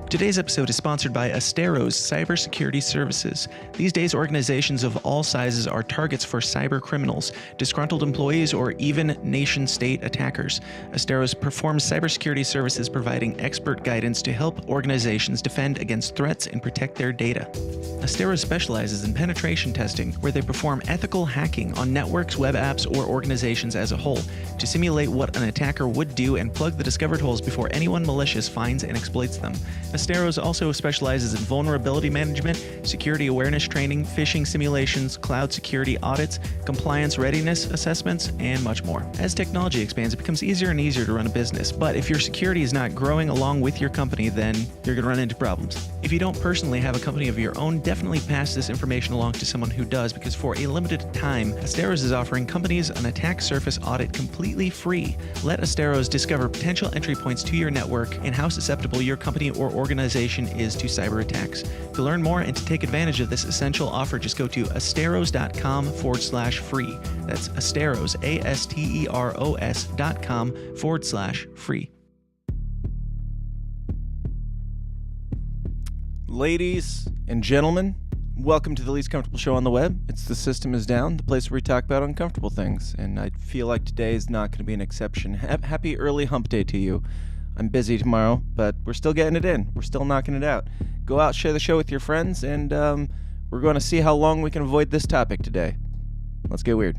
Today's episode is sponsored by Astero's cybersecurity services. These days, organizations of all sizes are targets for cyber criminals, disgruntled employees, or even nation-state attackers. Astero's performs cybersecurity services providing expert guidance to help organizations defend against threats and protect their data. Astero specializes in penetration testing, where they perform ethical hacking on networks, web apps, or organizations as a whole to simulate what an attacker would do and plug the discovered holes before anyone malicious finds and exploits them. Astero also specializes in vulnerability management, security awareness training, phishing simulations, cloud security audits, compliance readiness assessments, and much more. As technology expands, it becomes easier and easier to run a business, but if your security is not growing along with your company, then you're going to run into problems. If you don't personally have a company of your own, definitely pass this information along to someone who does, because for a limited time, Asteros is offering companies an attack surface audit completely free. Let Asteros discover potential entry points to your network and how susceptible your company or organization is to cyber attacks. To learn more and to take advantage of this essential offer, just go to asteros.com/free. That's Asteros, ASTEROS.com/free. Ladies and gentlemen, welcome to the least comfortable show on the web. It's The System Is Down, the place where we talk about uncomfortable things, and I feel like today is not going to be an exception. Happy early hump day to you. I'm busy tomorrow, but we're still getting it in. We're still knocking it out. Go out, share the show with your friends, and we're going to see how long we can avoid this topic today. Let's get weird.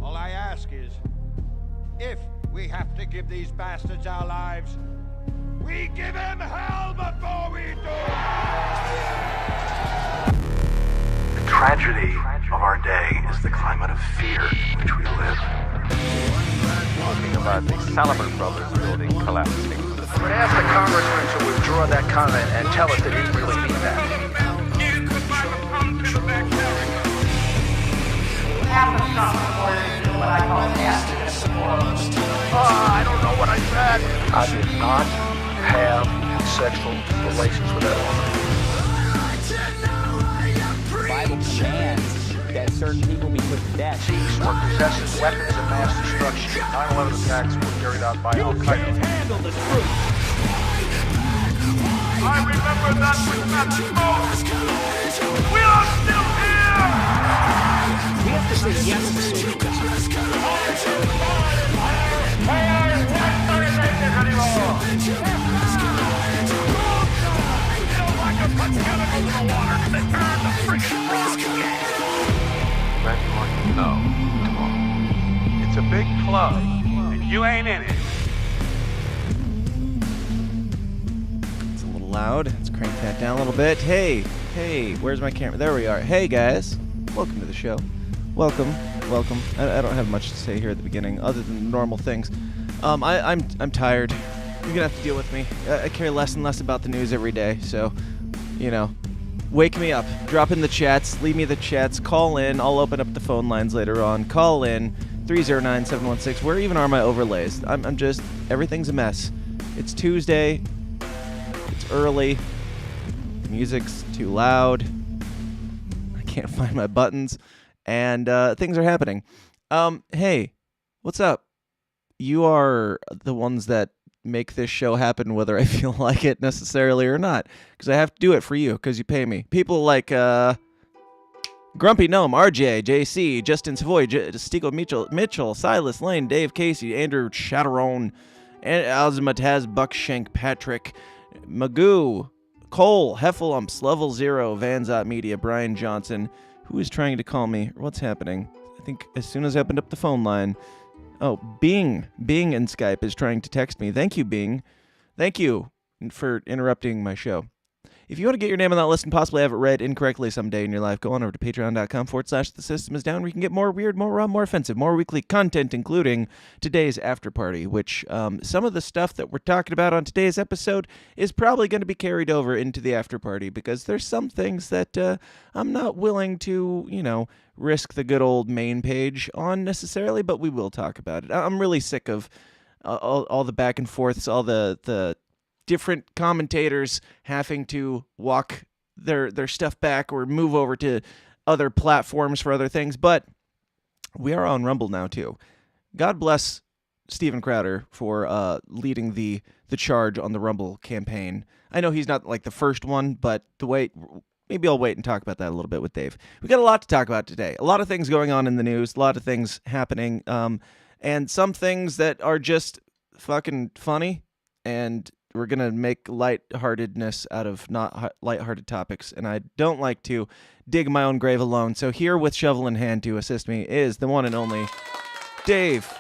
All I ask is, if we have to give these bastards our lives, we give them hell before we do! The tragedy of our day is the climate of fear in which we live. Talking about the Salomon Brothers building collapsing. But ask the congressman to withdraw that comment and tell us that he didn't really mean that. I don't know what I said. I did not have sexual relations with that woman. The Bible commands that certain people be put to death. Thieves were possessing weapons of mass destruction. 9/11 attacks were carried out by Al-Qaeda. Handle the truth. I remember that with Matthew Moses. We are still here! We have to say yes to social justice. No, it's a big club, and you ain't in it. It's a little loud. Let's crank that down a little bit. Hey, where's my camera? There we are. Hey, guys. Welcome to the show. Welcome. I don't have much to say here at the beginning, other than normal things. I'm tired. You're gonna have to deal with me. I care less and less about the news every day, so, wake me up. Drop in the chats. Leave me the chats. Call in. I'll open up the phone lines later on. Call in 309-716. Where even are my overlays? I'm just, everything's a mess. It's Tuesday. It's early. The music's too loud. I can't find my buttons. And things are happening. Hey, what's up? You are the ones that make this show happen, whether I feel like it necessarily or not, because I have to do it for you, because you pay me. People like Grumpy Gnome, RJ, JC, Justin Savoy, Stigo Mitchell, Silas Lane, Dave Casey, Andrew Chatterone, Alzamataz, Buckshank, Patrick, Magoo, Cole, Heffalumps, Level Zero, Vanzot Media, Brian Johnson. Who is trying to call me? What's happening? I think as soon as I opened up the phone line. Oh, Bing in Skype is trying to text me. Thank you, Bing. Thank you for interrupting my show. If you want to get your name on that list and possibly have it read incorrectly someday in your life, go on over to patreon.com/The System Is Down, where you can get more weird, more raw, more offensive, more weekly content, including today's after party, which some of the stuff that we're talking about on today's episode is probably going to be carried over into the after party, because there's some things that I'm not willing to, risk the good old main page on necessarily, but we will talk about it. I'm really sick of all the back and forths, all the different commentators having to walk their stuff back or move over to other platforms for other things. But we are on Rumble now too. God bless Steven Crowder for leading the the charge on the Rumble campaign. I know he's not like the first one, but maybe I'll wait and talk about that a little bit with Dave. We got a lot to talk about today. A lot of things going on in the news, a lot of things happening, and some things that are just fucking funny, and we're going to make lightheartedness out of not lighthearted topics, and I don't like to dig my own grave alone. So here with shovel in hand to assist me is the one and only Dave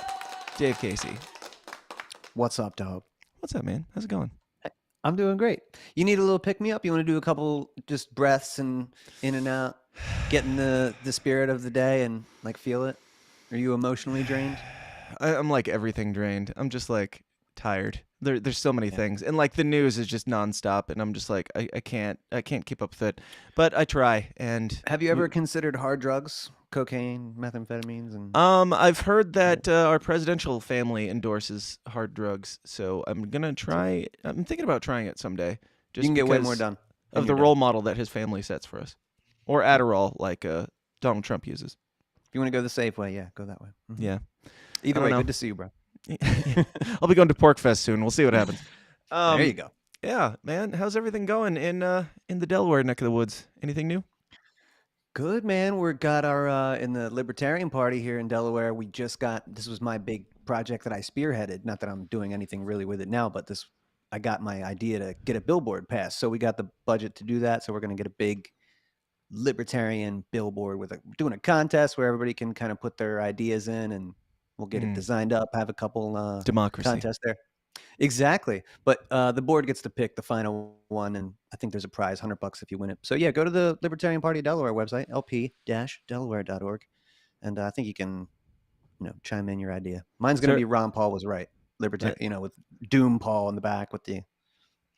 Casey. What's up, dog? What's up, man? How's it going? I'm doing great. You need a little pick-me-up? You want to do a couple just breaths and in and out, get in the spirit of the day and, like, feel it? Are you emotionally drained? I'm like everything drained. I'm just like tired. There's so many things, and like the news is just nonstop, and I'm just like I can't keep up with it, but I try. And have you ever considered hard drugs, cocaine, methamphetamines, and? I've heard that our presidential family endorses hard drugs, so I'm gonna try. I'm thinking about trying it someday. Just you can get way more done of the role model that his family sets for us, or Adderall, like Donald Trump uses. If you want to go the safe way, yeah, go that way. Mm-hmm. Yeah. Either way, good to see you, bro. I'll be going to Pork Fest soon. We'll see what happens. There you go. Yeah, man. How's everything going in the Delaware neck of the woods? Anything new? Good, man. We got our in the Libertarian Party here in Delaware. We just got, this was my big project that I spearheaded. Not that I'm doing anything really with it now, but I got my idea to get a billboard passed. So we got the budget to do that. So we're going to get a big Libertarian billboard doing a contest where everybody can kind of put their ideas in, and we'll get it designed up, have a couple democracy contests there. Exactly. But the board gets to pick the final one, and I think there's a prize, $100 if you win it. So yeah, go to the Libertarian Party of Delaware website, lp-delaware.org, and I think you can, chime in your idea. Mine's going to be Ron Paul was right. Libertarian, with Doom Paul in the back with the.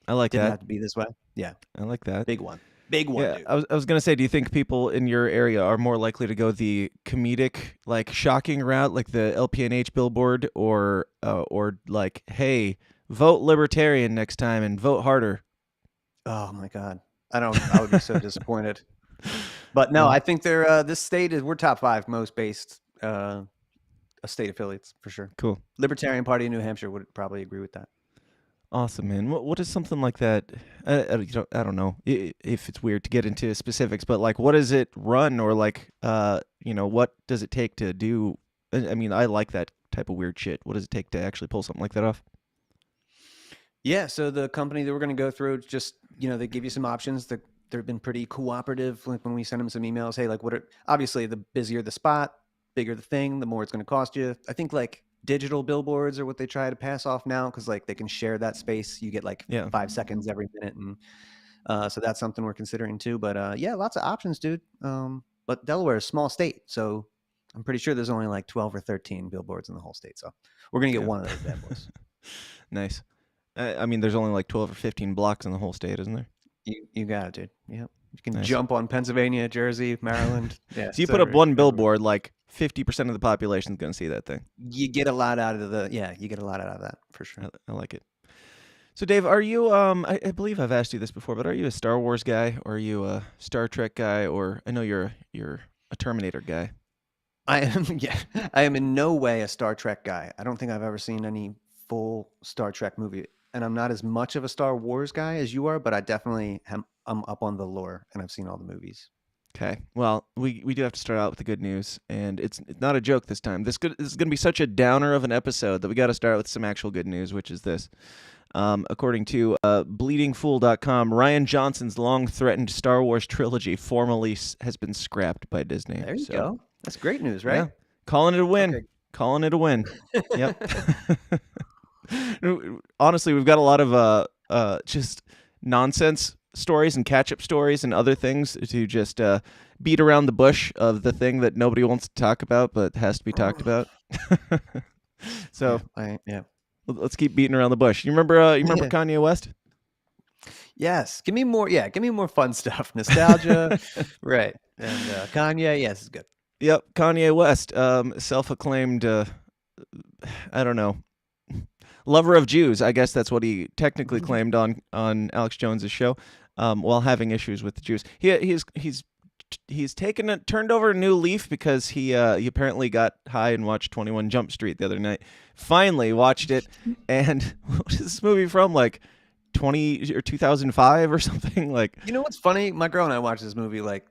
I like didn't that. have to be this way. Yeah, I like that. Big one. Big one. Yeah, dude. I was gonna say, do you think people in your area are more likely to go the comedic, like shocking route, like the LPNH billboard, or like, hey, vote Libertarian next time and vote harder? Oh my God, I would be so disappointed. But no, I think they're this state we're top 5 most based state affiliates for sure. Cool. Libertarian Party in New Hampshire would probably agree with that. Awesome, man. What is something like that? I don't know if it's weird to get into specifics, but like, what does it run, or like, what does it take to do? I mean, I like that type of weird shit. What does it take to actually pull something like that off? Yeah, so the company that we're going to go through, just, they give you some options. They've been pretty cooperative. Like when we send them some emails, hey, like obviously the busier the spot, bigger the thing, the more it's going to cost you. I think like digital billboards are what they try to pass off now, because like they can share that space. You get like 5 seconds every minute, and so that's something we're considering too. But yeah, lots of options, dude. But Delaware is a small state, so I'm pretty sure there's only like 12 or 13 billboards in the whole state. So we're gonna get one of those bad boys. Nice. I mean, there's only like 12 or 15 blocks in the whole state, isn't there? You got it, dude. Yep. You can jump on Pennsylvania, Jersey, Maryland. Yeah. So you put up one billboard, like 50% of the population is going to see that thing. You get a lot out of that for sure. I like it. So Dave, are you, I believe I've asked you this before, but are you a Star Wars guy, or are you a Star Trek guy, or I know you're a Terminator guy? I am in no way a Star Trek guy. I don't think I've ever seen any full Star Trek movie. And I'm not as much of a Star Wars guy as you are, but I definitely I'm up on the lore, and I've seen all the movies. Okay. Well, we do have to start out with the good news, and it's not a joke this time. This is going to be such a downer of an episode that we got to start with some actual good news, which is this. According to bleedingfool.com, Rian Johnson's long-threatened Star Wars trilogy formally has been scrapped by Disney. There you go. That's great news, right? Yeah. Calling it a win. Okay. Calling it a win. Yep. Honestly, we've got a lot of just nonsense stories and catch-up stories and other things to just beat around the bush of the thing that nobody wants to talk about but has to be talked about. So let's keep beating around the bush. You remember Kanye West? Yes. Give me more fun stuff. Nostalgia. Right. And Kanye, yes, it's good. Yep, Kanye West, self-acclaimed, I don't know, lover of Jews. I guess that's what he technically claimed on Alex Jones's show, while having issues with the Jews. He's turned over a new leaf because he apparently got high and watched 21 Jump Street the other night. Finally watched it, and what is this movie from? Like 2005 or something? Like, You know what's funny? My girl and I watched this movie like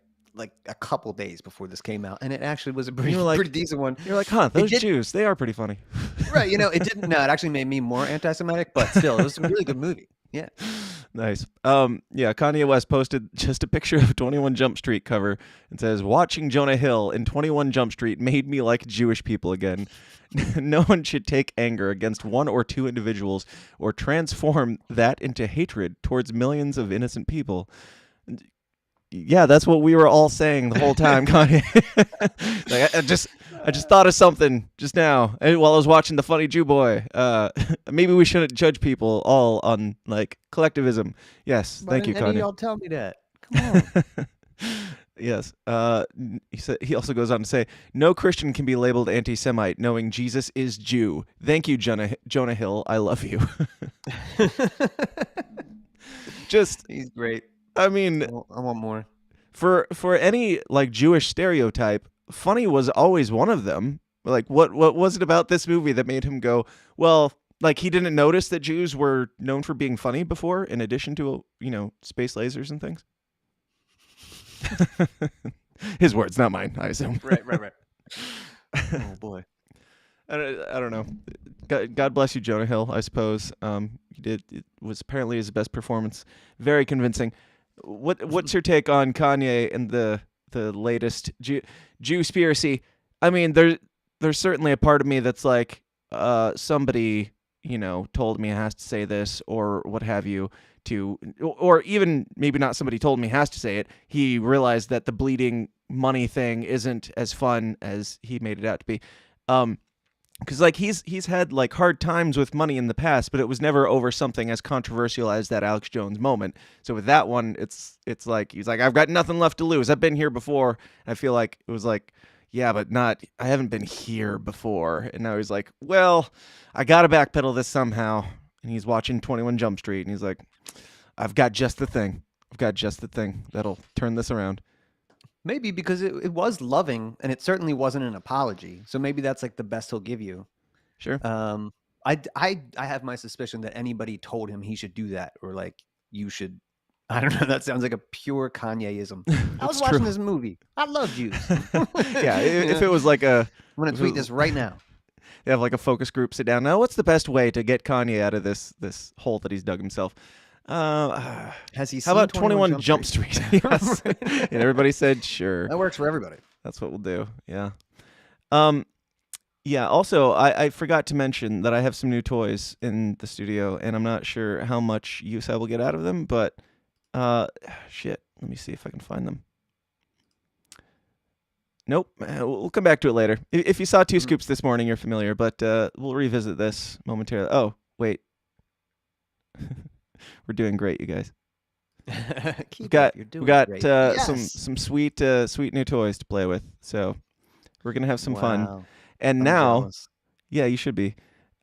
a couple days before this came out, and it actually was a pretty decent one. You're like, huh? Those Jews, they are pretty funny. Right? You know, it didn't. No, it actually made me more anti-Semitic, but still, it was a really good movie. Yeah. Nice. Yeah, Kanye West posted just a picture of 21 Jump Street cover and says, "Watching Jonah Hill in 21 Jump Street made me like Jewish people again. No one should take anger against one or two individuals or transform that into hatred towards millions of innocent people." Yeah, that's what we were all saying the whole time, Kanye. Like, I just thought of something just now while I was watching The Funny Jew Boy. Maybe we shouldn't judge people all on like collectivism. Yes, thank you, Kanye. Y'all tell me that. Come on. Yes. He also goes on to say, "No Christian can be labeled anti-Semite knowing Jesus is Jew. Thank you, Jonah Hill. I love you." He's great. I mean, I want more. For any like Jewish stereotype, funny was always one of them. Like, what was it about this movie that made him go, well, like he didn't notice that Jews were known for being funny before, in addition to, space lasers and things? His words, not mine, I assume. Right. Oh boy. I don't know. God bless you, Jonah Hill, I suppose. It was apparently his best performance. Very convincing. What's your take on Kanye and the latest Jew-spiracy? I mean, there's certainly a part of me that's like, somebody, told me I has to say this or what have you, or even maybe not somebody told me has to say it. He realized that the bleeding money thing isn't as fun as he made it out to be. Because like he's had like hard times with money in the past, but it was never over something as controversial as that Alex Jones moment. So with that one, it's like he's like, I've got nothing left to lose. I've been here before. And I feel like it was like, yeah, but I haven't been here before. And now he's like, well, I gotta backpedal this somehow. And he's watching 21 Jump Street, and he's like, I've got just the thing. That'll turn this around. Maybe because it was loving, and it certainly wasn't an apology. So maybe that's like the best he'll give you. Sure. I have my suspicion that anybody told him he should do that, or like you should. I don't know. That sounds like a pure Kanyeism. I was watching this movie. I love Jews. Yeah. If it was like I'm gonna tweet this right now. They have like a focus group sit down. Now, what's the best way to get Kanye out of this hole that he's dug himself? Has he? How about 21 Jump Street? Yes. And everybody said sure. That works for everybody. That's what we'll do. Yeah. Yeah. Also, I forgot to mention that I have some new toys in the studio, and I'm not sure how much use I will get out of them. But shit. Let me see if I can find them. Nope. We'll come back to it later. If you saw Two Scoops this morning, you're familiar, but we'll revisit this momentarily. Oh, wait. We're doing great, you guys. We got some sweet new toys to play with. So we're gonna have some fun. And now, jealous. Yeah, you should be.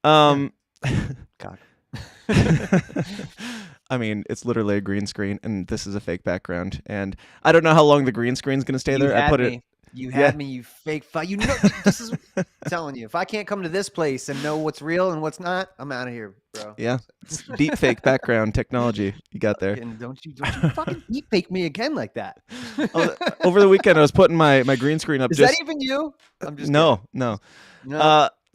God. I mean, it's literally a green screen, and this is a fake background. And I don't know how long the green screen's gonna stay there. I put it. You had me, you fake You know, this is I'm telling you. If I can't come to this place and know what's real and what's not, I'm out of here, bro. Yeah, it's deep fake background technology you got there. And don't you fucking deep fake me again like that. Over the weekend, I was putting my green screen up. Is that even you? I'm just no.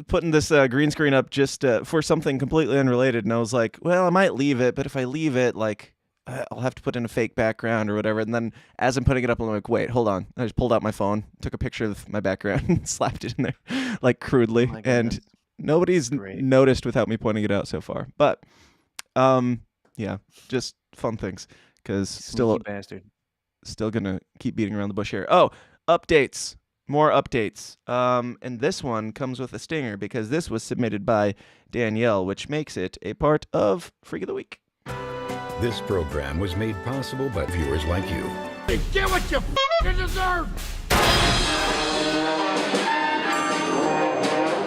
Putting this green screen up just for something completely unrelated, and I was like, well, I might leave it, but if I leave it, like, I'll have to put in a fake background or whatever. And then as I'm putting it up, I'm like, wait, hold on. I just pulled out my phone, took a picture of my background, and slapped it in there, like crudely. And nobody's noticed without me pointing it out so far. But, yeah, just fun things. Because still going to keep beating around the bush here. Oh, updates. More updates. And this one comes with a stinger because this was submitted by Danielle, which makes it a part of Freak of the Week. This program was made possible by viewers like you. Hey, get what you deserve!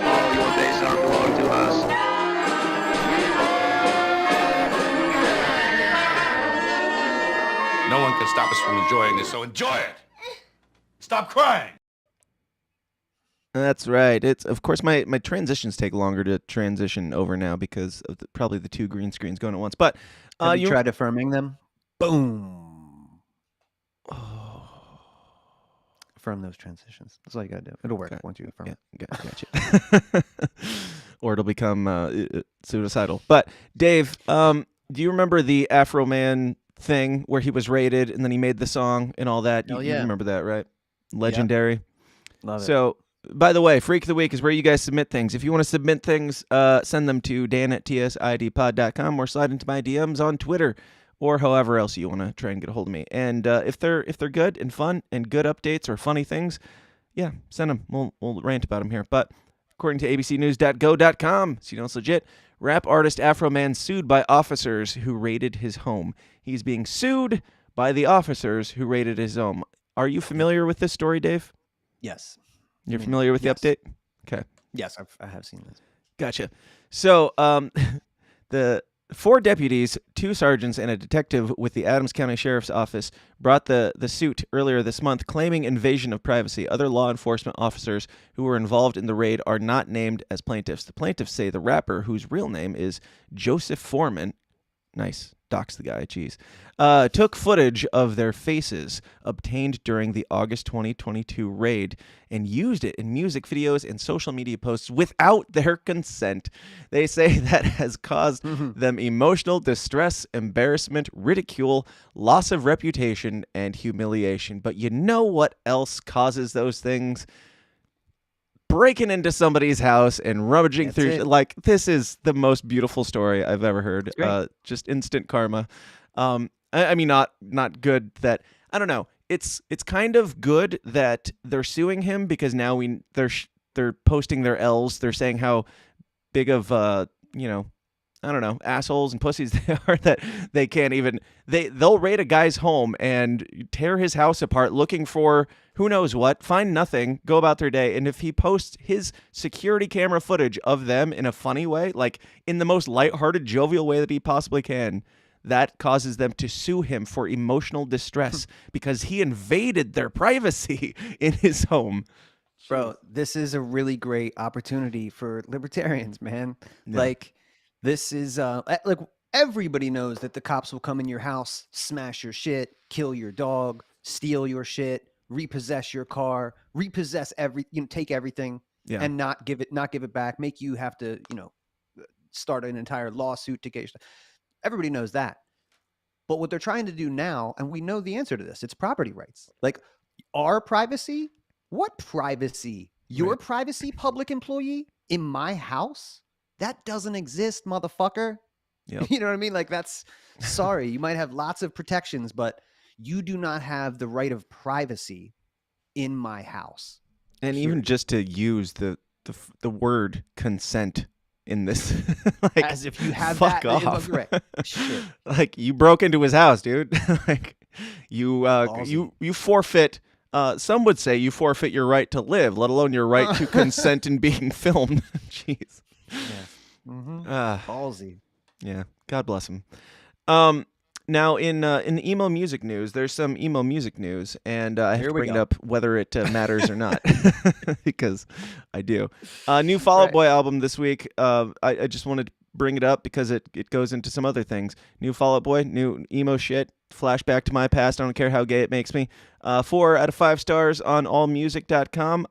All your days are belong to us. No one can stop us from enjoying this, so enjoy it! Stop crying! That's right. It's of course my transitions take longer to transition over now because of probably the two green screens going at once. But Have you tried affirming them? Boom. Affirm those transitions. That's all you gotta do. It'll work once you affirm. Yeah, gotcha. Or it'll become suicidal. But Dave, do you remember the Afroman thing where he was raided and then he made the song and all that? You remember that, right? Legendary. Love it. So, by the way, Freak of the Week is where you guys submit things. If you want to submit things, send them to dan@tsidpod.com or slide into my DMs on Twitter or however else you want to try and get a hold of me. And if they're good and fun and good updates or funny things, yeah, send them. We'll rant about them here. But according to abcnews.go.com, so you know it's legit, rap artist Afroman sued by officers who raided his home. He's being sued by the officers who raided his home. Are you familiar with this story, Dave? Yes. You're familiar with the update? Okay. Yes, I have seen this. Gotcha. So the 4 deputies, 2 sergeants, and a detective with the Adams County Sheriff's Office brought the suit earlier this month, claiming invasion of privacy. Other law enforcement officers who were involved in the raid are not named as plaintiffs. The plaintiffs say the rapper, whose real name is Joseph Foreman, nice, dox the guy, jeez, took footage of their faces obtained during the August 2022 raid and used it in music videos and social media posts without their consent. They say that has caused them emotional distress, embarrassment, ridicule, loss of reputation, and humiliation. But you know what else causes those things? Breaking into somebody's house and rummaging through. Like, this is the most beautiful story I've ever heard. Just instant karma. I mean, not good that, I don't know. It's kind of good that they're suing him because now they're posting their L's. They're saying how big of I don't know, assholes and pussies they are that they can't even, they'll raid a guy's home and tear his house apart looking for who knows what, find nothing, go about their day. And if he posts his security camera footage of them in a funny way, like in the most lighthearted, jovial way that he possibly can, that causes them to sue him for emotional distress because he invaded their privacy in his home. Bro, this is a really great opportunity for libertarians, man. Yeah. Like, this is like, everybody knows that the cops will come in your house, smash your shit, kill your dog, steal your shit, repossess your car, repossess take everything, and not give it back, make you have to, start an entire lawsuit to get your stuff. Everybody knows that. But what they're trying to do now, and we know the answer to this, it's property rights. Like, our privacy? What privacy? Your privacy, public employee, in my house? That doesn't exist, motherfucker. Yep. You know what I mean? Like, that's, sorry, you might have lots of protections, but you do not have the right of privacy in my house. And even just to use the word consent in this, like, as if you have fuck that off. Shit. Like, you broke into his house, dude. Like, you forfeit. Some would say you forfeit your right to live, let alone your right to consent in being filmed. Jeez. Yeah. Ballsy. Yeah. God bless him. Now in emo music news, there's some emo music news, and I have to bring it up whether it matters or not, because I do. New Fall Out Boy album this week. I just wanted to bring it up because it goes into some other things. New Fall Out Boy, new emo shit. Flashback to my past. I don't care how gay it makes me. 4 out of 5 stars on allmusic.com.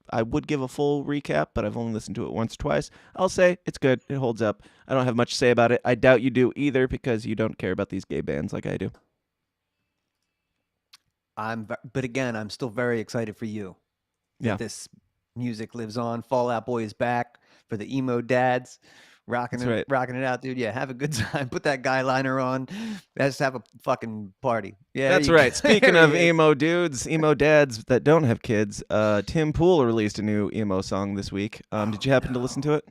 I would give a full recap, but I've only listened to it once or twice. I'll say it's good. It holds up. I don't have much to say about it. I doubt you do either because you don't care about these gay bands like I do. But again, I'm still very excited for you. Yeah. This music lives on. Fall Out Boy is back for the emo dads. Rocking it out, dude. Yeah, have a good time. Put that guy liner on. Let's have a fucking party. Yeah, that's right. Speaking of emo dudes, emo dads that don't have kids, Tim Pool released a new emo song this week. Did you happen to listen to it?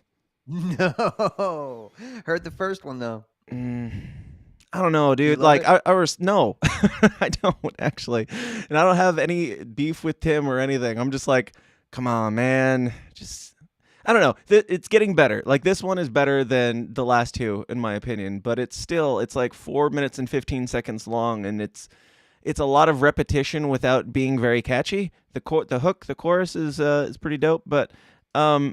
No. Heard the first one though. I don't know, dude. Like, I was no, I don't actually, and I don't have any beef with Tim or anything. I'm just like, come on, man, just. I don't know. It's getting better. Like, this one is better than the last two, in my opinion. But it's like 4 minutes and 15 seconds long, and it's it's a lot of repetition without being very catchy. The hook, the chorus is pretty dope, but let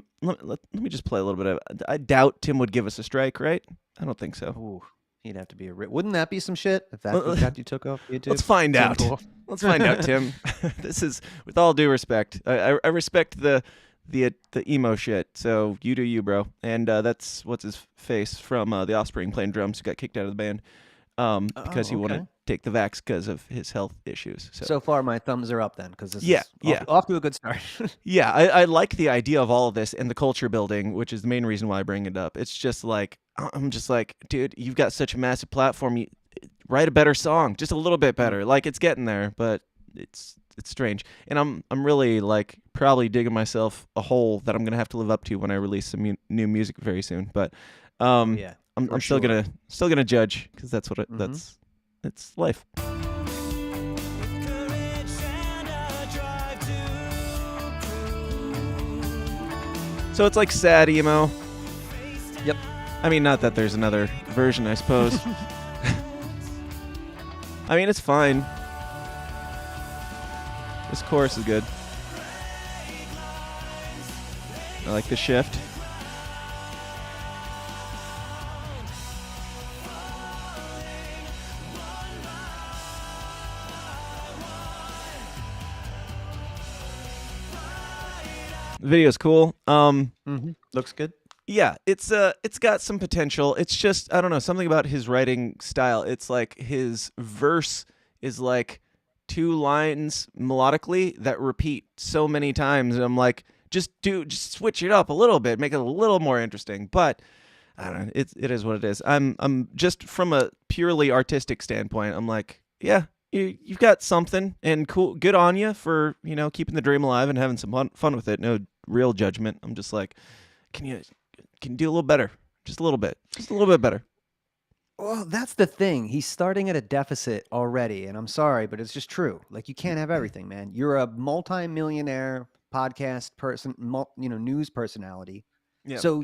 me just play a little bit of it. I doubt Tim would give us a strike, right? I don't think so. Ooh, he'd have to be wouldn't that be some shit if that you took off YouTube? Let's find out. Cool. Let's find out, Tim. This is, with all due respect, I respect the emo shit. So you do you, bro. And that's what's his face from The Offspring playing drums, who got kicked out of the band because he wouldn't take the vax because of his health issues. So far, my thumbs are up then, because this is off to a good start. Yeah, I like the idea of all of this and the culture building, which is the main reason why I bring it up. It's just like, I'm just like, dude, you've got such a massive platform. Write a better song, just a little bit better. Like, it's getting there, but it's strange. And I'm really like probably digging myself a hole that I'm gonna have to live up to when I release some new music very soon. But I'm still gonna judge, because that's what it's life. So it's like sad emo. Yep. I mean, not that there's another version, I suppose. I mean, it's fine. This chorus is good. I like the shift. The video's cool. Looks good. Yeah, it's got some potential. It's just, I don't know, something about his writing style. It's like his verse is like 2 lines melodically that repeat so many times, and I'm like, just switch it up a little bit, make it a little more interesting. But I don't know, it is what it is. I'm just, from a purely artistic standpoint, I'm like, yeah, you've got something, and cool, good on you for, keeping the dream alive and having some fun with it. No real judgment. I'm just like, can you do a little better? Just a little bit better. Well, that's the thing. He's starting at a deficit already, and I'm sorry, but it's just true. Like, you can't have everything, man. You're a multi-millionaire podcast person, news personality. Yeah. So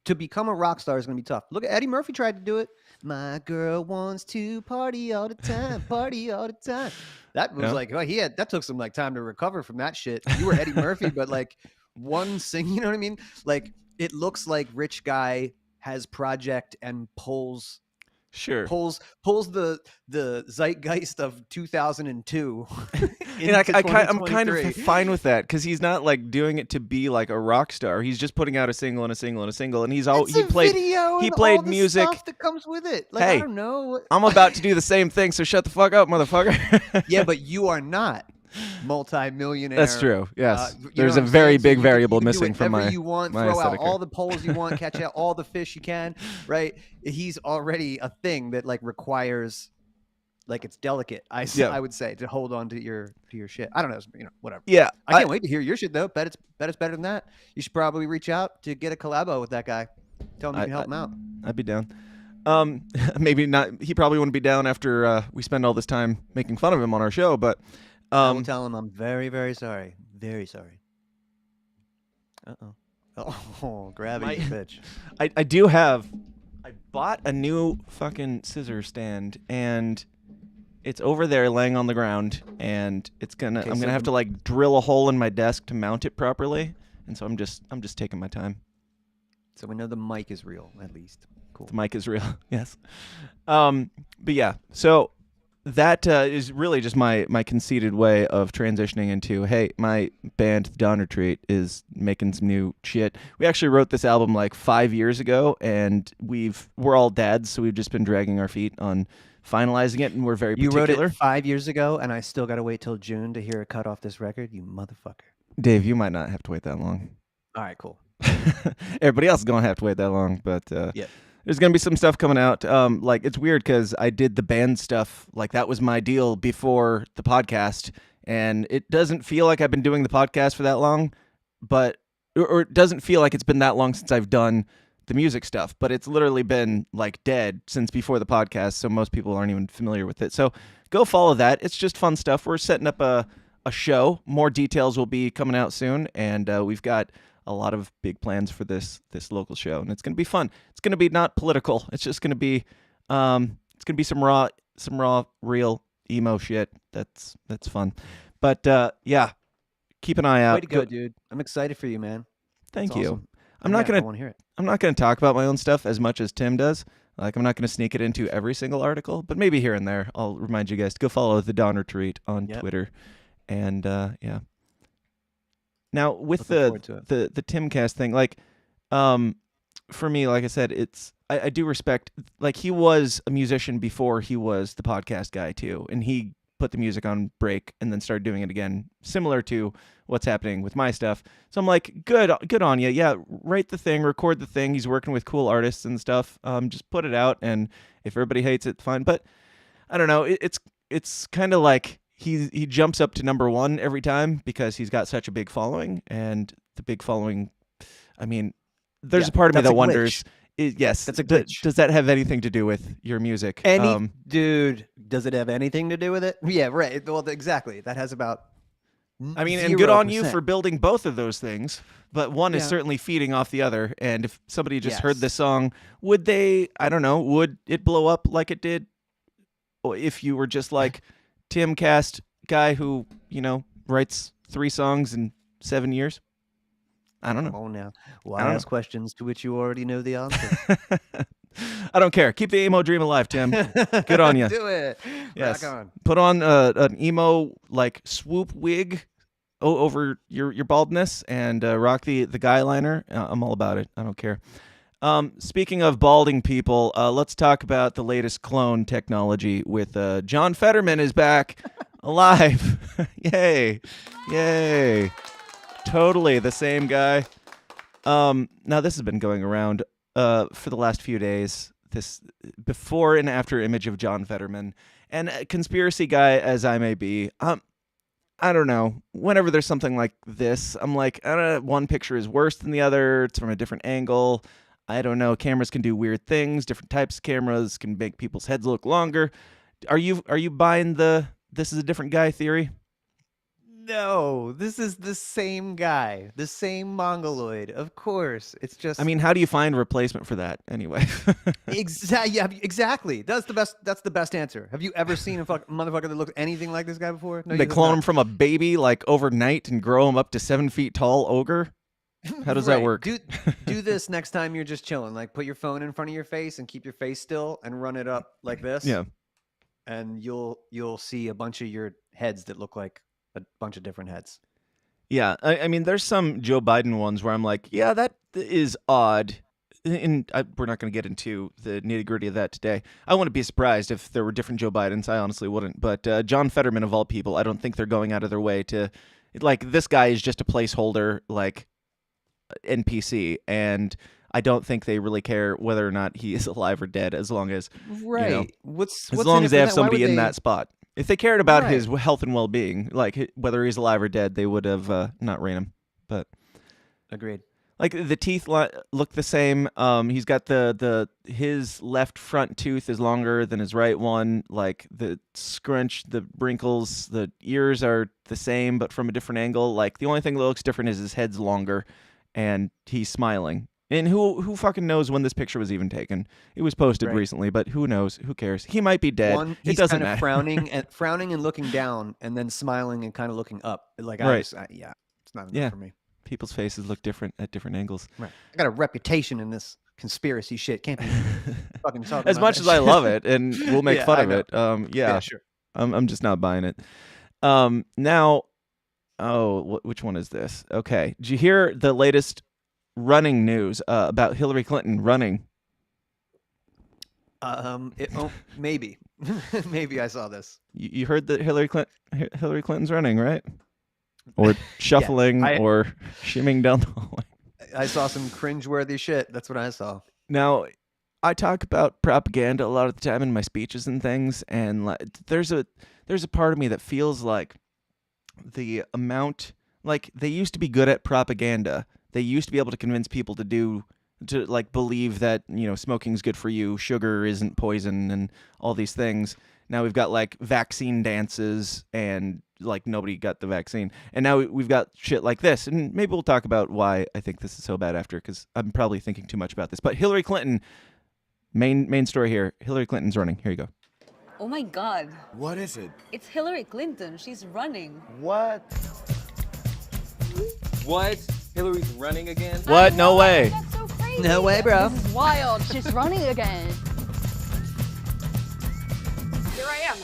to become a rock star is going to be tough. Look, Eddie Murphy tried to do it. My girl wants to party all the time, party all the time. That was that took some time to recover from that shit. You were Eddie Murphy, but one sing, you know what I mean? Like, it looks like Rich Guy has project and pulls the zeitgeist of 2002. And I'm kind of fine with that, because he's not doing it to be like a rock star. He's just putting out a single and a single and a single, and he played music stuff that comes with it. Hey, I don't know. I'm about to do the same thing, so shut the fuck up, motherfucker. Yeah, but you are not multi-millionaire. That's true. Yes, there's a very big variable missing from my. You want, my throw out all the poles you want, catch out all the fish you can. Right? He's already a thing that requires, it's delicate. I would say, to hold on to your shit. I don't know, whatever. Yeah, I can't wait to hear your shit though. Bet it's better than that. You should probably reach out to get a collabo with that guy. Tell him you can help him out. I'd be down. Maybe not. He probably wouldn't be down after we spend all this time making fun of him on our show, but. I will tell him I'm very, very sorry. Very sorry. Oh, gravity, bitch. I bought a new fucking scissor stand, and it's over there laying on the ground, and I'm gonna have to drill a hole in my desk to mount it properly, and so I'm just taking my time. So we know the mic is real, at least. Cool. The mic is real. Yes. But yeah, so that is really just my conceited way of transitioning into, hey, my band Dawn Retreat is making some new shit. We actually wrote this album 5 years ago, and we're all dads, so we've just been dragging our feet on finalizing it, and we're very particular. You wrote it 5 years ago, and I still got to wait till June to hear a cut off this record? You motherfucker. Dave, you might not have to wait that long. All right, cool. Everybody else is going to have to wait that long, but yeah. There's going to be some stuff coming out. It's weird because I did the band stuff. That was my deal before the podcast. And it doesn't feel like I've been doing the podcast for that long, or it doesn't feel like it's been that long since I've done the music stuff. But it's literally been dead since before the podcast. So most people aren't even familiar with it. So go follow that. It's just fun stuff. We're setting up a show. More details will be coming out soon. And we've got a lot of big plans for this local show, and it's going to be fun. It's going to be not political. It's just going to be some raw, real emo shit. That's fun. But yeah, keep an eye out. Way to go, dude. I'm excited for you, man. Thank That's you. awesome. I'm not I gonna want to hear it. I'm not gonna talk about my own stuff as much as Tim does. Like, I'm not gonna sneak it into every single article, but maybe here and there I'll remind you guys to go follow the Donner Treat on Twitter. And yeah. Now with the Timcast thing, like, for me, like I said, I do respect, like, he was a musician before he was the podcast guy too, and he put the music on break and then started doing it again, similar to what's happening with my stuff. So I'm like, good on you. Yeah, write the thing, record the thing. He's working with cool artists and stuff. Just put it out, and if everybody hates it, fine. But I don't know. It's kind of like he jumps up to number one every time because he's got such a big following, and the big following. I mean, there's a part of me that wonders. Yes, that's a glitch. Does that have anything to do with your music? Dude, does it have anything to do with it? Yeah, right. Well, exactly. That has about. I mean, 0%. and good on you for building both of those things, but one is certainly feeding off the other. And if somebody just heard this song, would they? I don't know. Would it blow up like it did? Or if you were just like Timcast guy who writes 3 songs in 7 years? I don't know. Come on now. Why ask questions to which you already know the answer? I don't care. Keep the emo dream alive, Tim. Good on you. Do it. Yes. Rock on. Put on an emo like swoop wig over your baldness and rock the guy liner. I'm all about it. I don't care. Speaking of balding people, let's talk about the latest clone technology with John Fetterman is back alive. Yay. Totally the same guy. Now this has been going around for the last few days, this before and after image of John Fetterman. And a conspiracy guy as I may be, I don't know. Whenever there's something like this, I'm like, I don't know, one picture is worse than the other. It's from a different angle. I don't know. Cameras can do weird things. Different types of cameras can make people's heads look longer. Are you buying the this is a different guy theory? No, this is the same guy, the same mongoloid. Of course, it's just. I mean, how do you find a replacement for that anyway? Exactly. That's the best answer. Have you ever seen a motherfucker that looks anything like this guy before? No, they clone him from a baby like overnight and grow him up to 7 feet tall ogre. How does that work? Do this next time you're just chilling. Like, put your phone in front of your face and keep your face still and run it up like this. Yeah. And you'll see a bunch of your heads that look like a bunch of different heads. Yeah, I mean, there's some Joe Biden ones where I'm like, yeah, that is odd. And we're not going to get into the nitty-gritty of that today. I wouldn't be surprised if there were different Joe Bidens. I honestly wouldn't. But John Fetterman, of all people, I don't think they're going out of their way to... Like, this guy is just a placeholder, like, NPC. And I don't think they really care whether or not he is alive or dead, as long as... Right. As long as they have somebody in that spot. If they cared about his health and well-being, like whether he's alive or dead, they would have not ran him. But agreed. Like the teeth look the same. He's got his left front tooth is longer than his right one. Like the scrunch, the wrinkles, the ears are the same, but from a different angle. Like the only thing that looks different is his head's longer, and he's smiling. And who fucking knows when this picture was even taken? It was posted recently, but who knows? Who cares? He might be dead. He's it doesn't kind of matter. frowning and looking down, and then smiling and kind of looking up. Like, it's not enough for me. People's faces look different at different angles. Right. I got a reputation in this conspiracy shit. Can't be fucking talking as about much that as I shit. love it, and we'll make fun of it. Yeah, sure. I'm just not buying it. Now, which one is this? Okay, did you hear the latest running news about Hillary Clinton running? Maybe, maybe I saw this. You heard that Hillary Clinton's running, right? Or shuffling, or shimming down the hallway. I saw some cringeworthy shit. That's what I saw. Now, I talk about propaganda a lot of the time in my speeches and things, and there's a part of me that feels like the amount, like they used to be good at propaganda. They used to be able to convince people to believe that, smoking's good for you, sugar isn't poison, and all these things. Now we've got like vaccine dances and like nobody got the vaccine. And now we've got shit like this. And maybe we'll talk about why I think this is so bad after, because I'm probably thinking too much about this. But Hillary Clinton, main story here. Hillary Clinton's running. Here you go. Oh my God. What is it? It's Hillary Clinton. She's running. What? What? Hillary's running again? What? No way. That's so crazy. No way, bro. This is wild. She's running again. Here I am.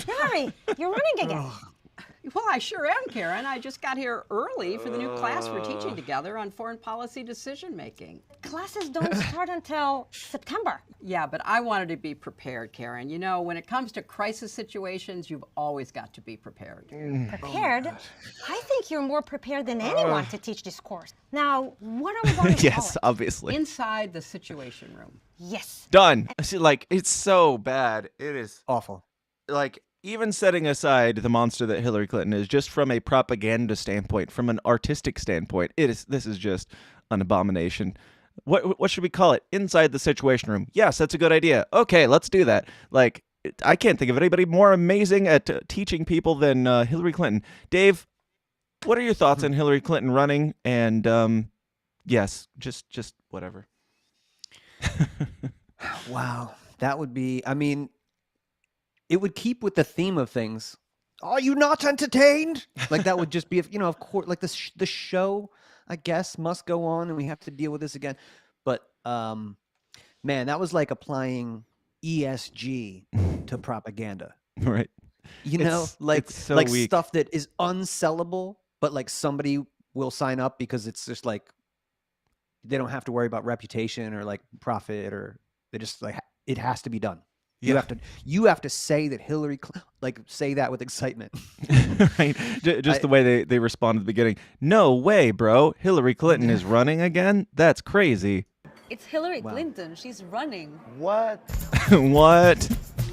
Hillary, you're running again. Well, I sure am, Karen. I just got here early for the new class we're teaching together on foreign policy decision making. Classes don't start until September. Yeah, but I wanted to be prepared, Karen. You know, when it comes to crisis situations, you've always got to be prepared. Prepared? I think you're more prepared than anyone to teach this course. Now, what are we going to call Yes, it? obviously. Inside the Situation Room. Yes. Done. See, like, it's so bad. It is Awful. like, even setting aside the monster that Hillary Clinton is, just from a propaganda standpoint, from an artistic standpoint, this is just an abomination. What should we call it? Inside the Situation Room. Yes, that's a good idea. Okay, let's do that. Like, I can't think of anybody more amazing at teaching people than Hillary Clinton. Dave, what are your thoughts on Hillary Clinton running? And yes, just whatever. Wow. That would be, I mean, it would keep with the theme of things. Are you not entertained? Like, that would just be, you know, of course, like the show, I guess, must go on and we have to deal with this again. But, man, that was like applying ESG to propaganda. Right. You know, It's like so like weak. stuff that is unsellable, but like somebody will sign up because it's just like they don't have to worry about reputation or like profit, or they just like it has to be done. Yeah. You have to say that say that with excitement. Right. Just the way they respond at the beginning. No way, bro. Hillary Clinton is running again? That's crazy. It's Hillary Wow. Clinton. She's running. What? What?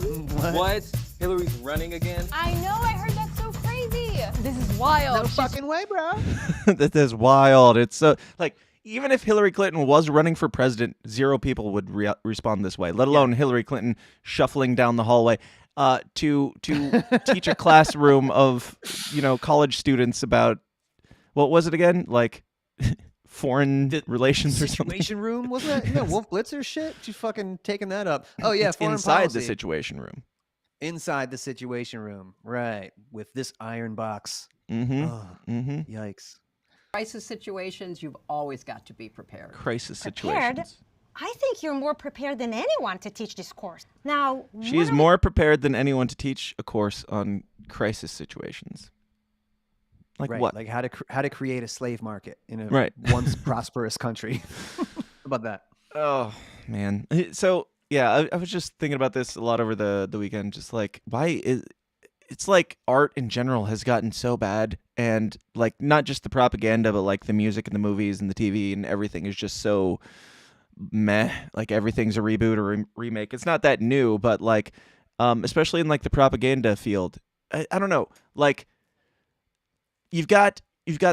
What? Hillary's running again? I know, I heard that's so crazy. This is wild. No fucking way, bro. That is wild. It's so, like, even if Hillary Clinton was running for president, 0 people would respond this way, let alone Hillary Clinton shuffling down the hallway to teach a classroom of, you know, college students about, what was it again? Like foreign relations or something? Situation room, wasn't that? No, Wolf Blitzer shit. She's fucking taking that up. Oh yeah, It's foreign inside policy. the Situation Room. Inside the Situation Room, right? With this iron box. Mm-hmm. Oh, Mm-hmm. yikes. Crisis situations, you've always got to be prepared. Crisis Prepared? situations. I think you're more prepared than anyone to teach this course. Now, She what is are we- more prepared than anyone to teach a course on crisis situations. Like Right, what? like how to create a slave market in a Right. once prosperous country. How about that? Oh man. So yeah, I was just thinking about this a lot over the weekend. Just like, why is it's like art in general has gotten so bad, and like not just the propaganda, but like the music and the movies and the TV and everything is just so meh. Like everything's a reboot or remake. It's not that new, but like, especially in like the propaganda field, I don't know. Like, you've got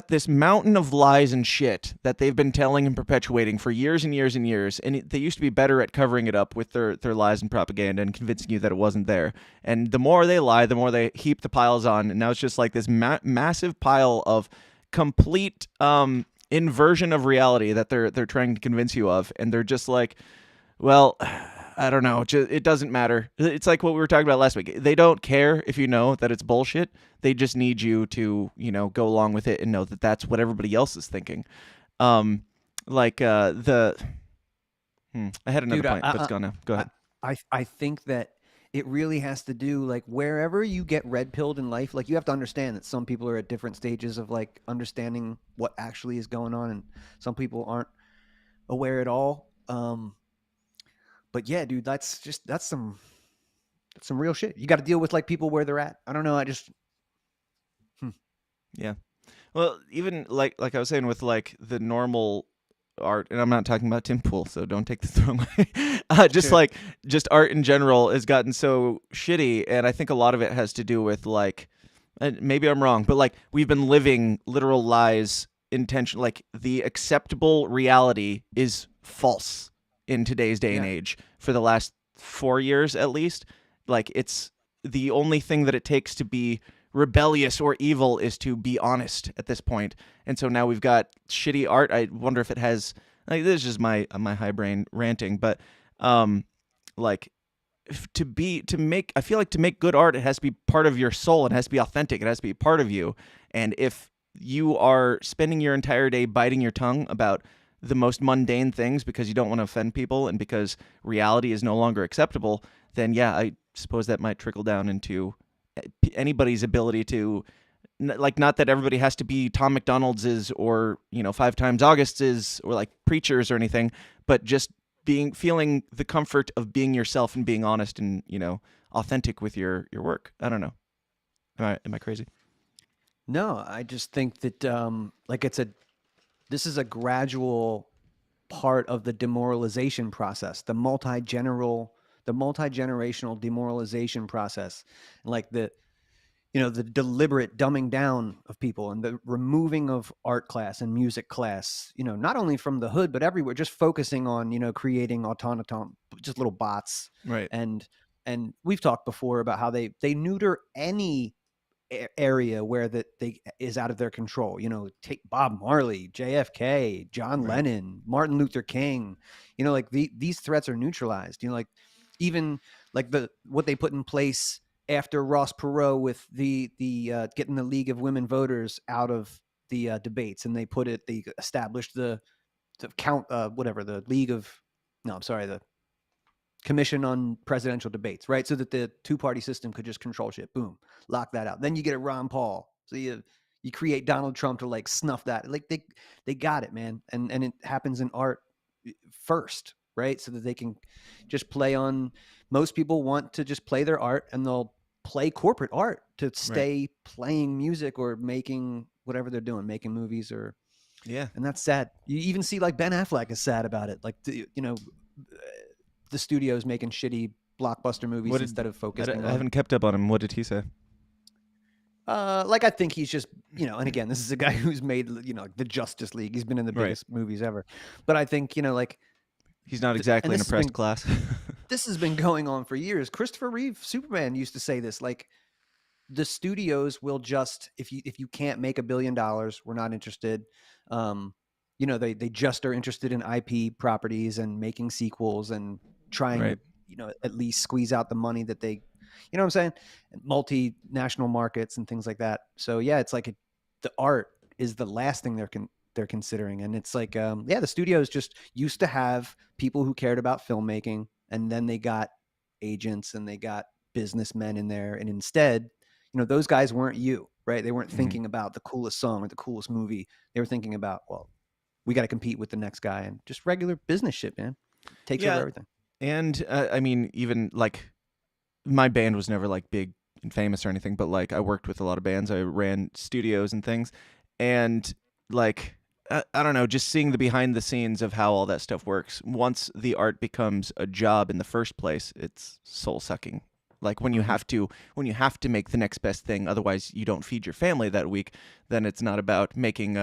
this mountain of lies and shit that they've been telling and perpetuating for years and years and years, and they used to be better at covering it up with their lies and propaganda and convincing you that it wasn't there. And the more they lie, the more they heap the piles on, and now it's just like this massive pile of complete inversion of reality that they're trying to convince you of, and they're just like, well, I don't know. It doesn't matter. It's like what we were talking about last week. They don't care if you know that it's bullshit. They just need you to, you know, go along with it and know that that's what everybody else is thinking. I had another point, but it's gone now. Go ahead. I think that it really has to do, like, wherever you get red pilled in life, like, you have to understand that some people are at different stages of like understanding what actually is going on, and some people aren't aware at all. But yeah, dude, that's some real shit. You got to deal with like people where they're at. I don't know. Yeah. Well, even like I was saying with like the normal art, and I'm not talking about Tim Pool, so don't take this the wrong way. Just art in general has gotten so shitty, and I think a lot of it has to do with like, and maybe I'm wrong, but like we've been living literal lies intention. Like the acceptable reality is false in today's day and age for the last 4 years at least. Like it's the only thing that it takes to be rebellious or evil is to be honest at this point. And so now we've got shitty art. I wonder if it has, like, this is just my high brain ranting, but like I feel like to make good art, it has to be part of your soul. It has to be authentic. It has to be part of you. And if you are spending your entire day biting your tongue about the most mundane things because you don't want to offend people and because reality is no longer acceptable, then yeah, I suppose that might trickle down into anybody's ability to, like, not that everybody has to be Tom McDonald's or, 5 Times August's or like preachers or anything, but just feeling the comfort of being yourself and being honest and, authentic with your work. I don't know. Am I crazy? No, I just think that this is a gradual part of the demoralization process, the multi-generational demoralization process, like the deliberate dumbing down of people and the removing of art class and music class, not only from the hood, but everywhere, just focusing on, creating automaton, just little bots. Right. And we've talked before about how they neuter any area where that they is out of their control. Take Bob Marley, JFK, John Lennon, Martin Luther King, like these threats are neutralized, like even like what they put in place after Ross Perot with the getting the League of Women Voters out of the debates, and they established the Commission on Presidential Debates, right? So that the two-party system could just control shit. Boom, lock that out. Then you get a Ron Paul. So you create Donald Trump to like snuff that. Like they got it, man. And it happens in art first, right? So that they can just play on. Most people want to just play their art, and they'll play corporate art to stay playing music or making whatever they're doing, making movies or and that's sad. You even see like Ben Affleck is sad about it. Like the studio's making shitty blockbuster movies instead of focusing. I haven't kept up on him. What did he say? I think he's just, and again, this is a guy who's made, like the Justice League. He's been in the biggest movies ever. But I think, he's not exactly an oppressed class. This has been going on for years. Christopher Reeve, Superman, used to say this, like the studios will just, if you can't make $1 billion, we're not interested. They just are interested in IP properties and making sequels and trying to, at least squeeze out the money that they, what I'm saying? Multinational markets and things like that. So yeah, it's like the art is the last thing they're considering. And it's like, the studios just used to have people who cared about filmmaking, and then they got agents and they got businessmen in there. And instead, those guys weren't you, right? They weren't thinking about the coolest song or the coolest movie. They were thinking about, well, we got to compete with the next guy, and just regular business shit, man. Takes over everything. And I mean, even like my band was never like big and famous or anything, but like I worked with a lot of bands. I ran studios and things, and like I don't know, just seeing the behind the scenes of how all that stuff works. Once the art becomes a job in the first place, it's soul sucking. Like when you have to make the next best thing, otherwise you don't feed your family that week. Then it's not about making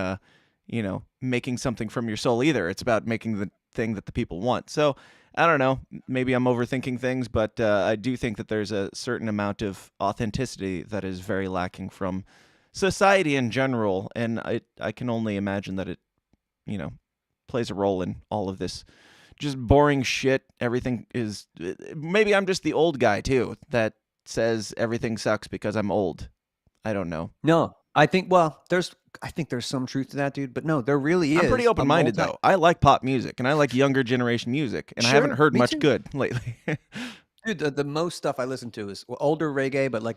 making something from your soul either. It's about making the thing that the people want. So I don't know, maybe I'm overthinking things, but I do think that there's a certain amount of authenticity that is very lacking from society in general. And I can only imagine that it, plays a role in all of this just boring shit. Everything is, maybe I'm just the old guy too, that says everything sucks because I'm old. I don't know. No, I think there's some truth to that, dude. But no, there really is. I'm pretty open-minded though. I like pop music and I like younger generation music, and I haven't heard much good lately. Dude, the most stuff I listen to is older reggae, but like,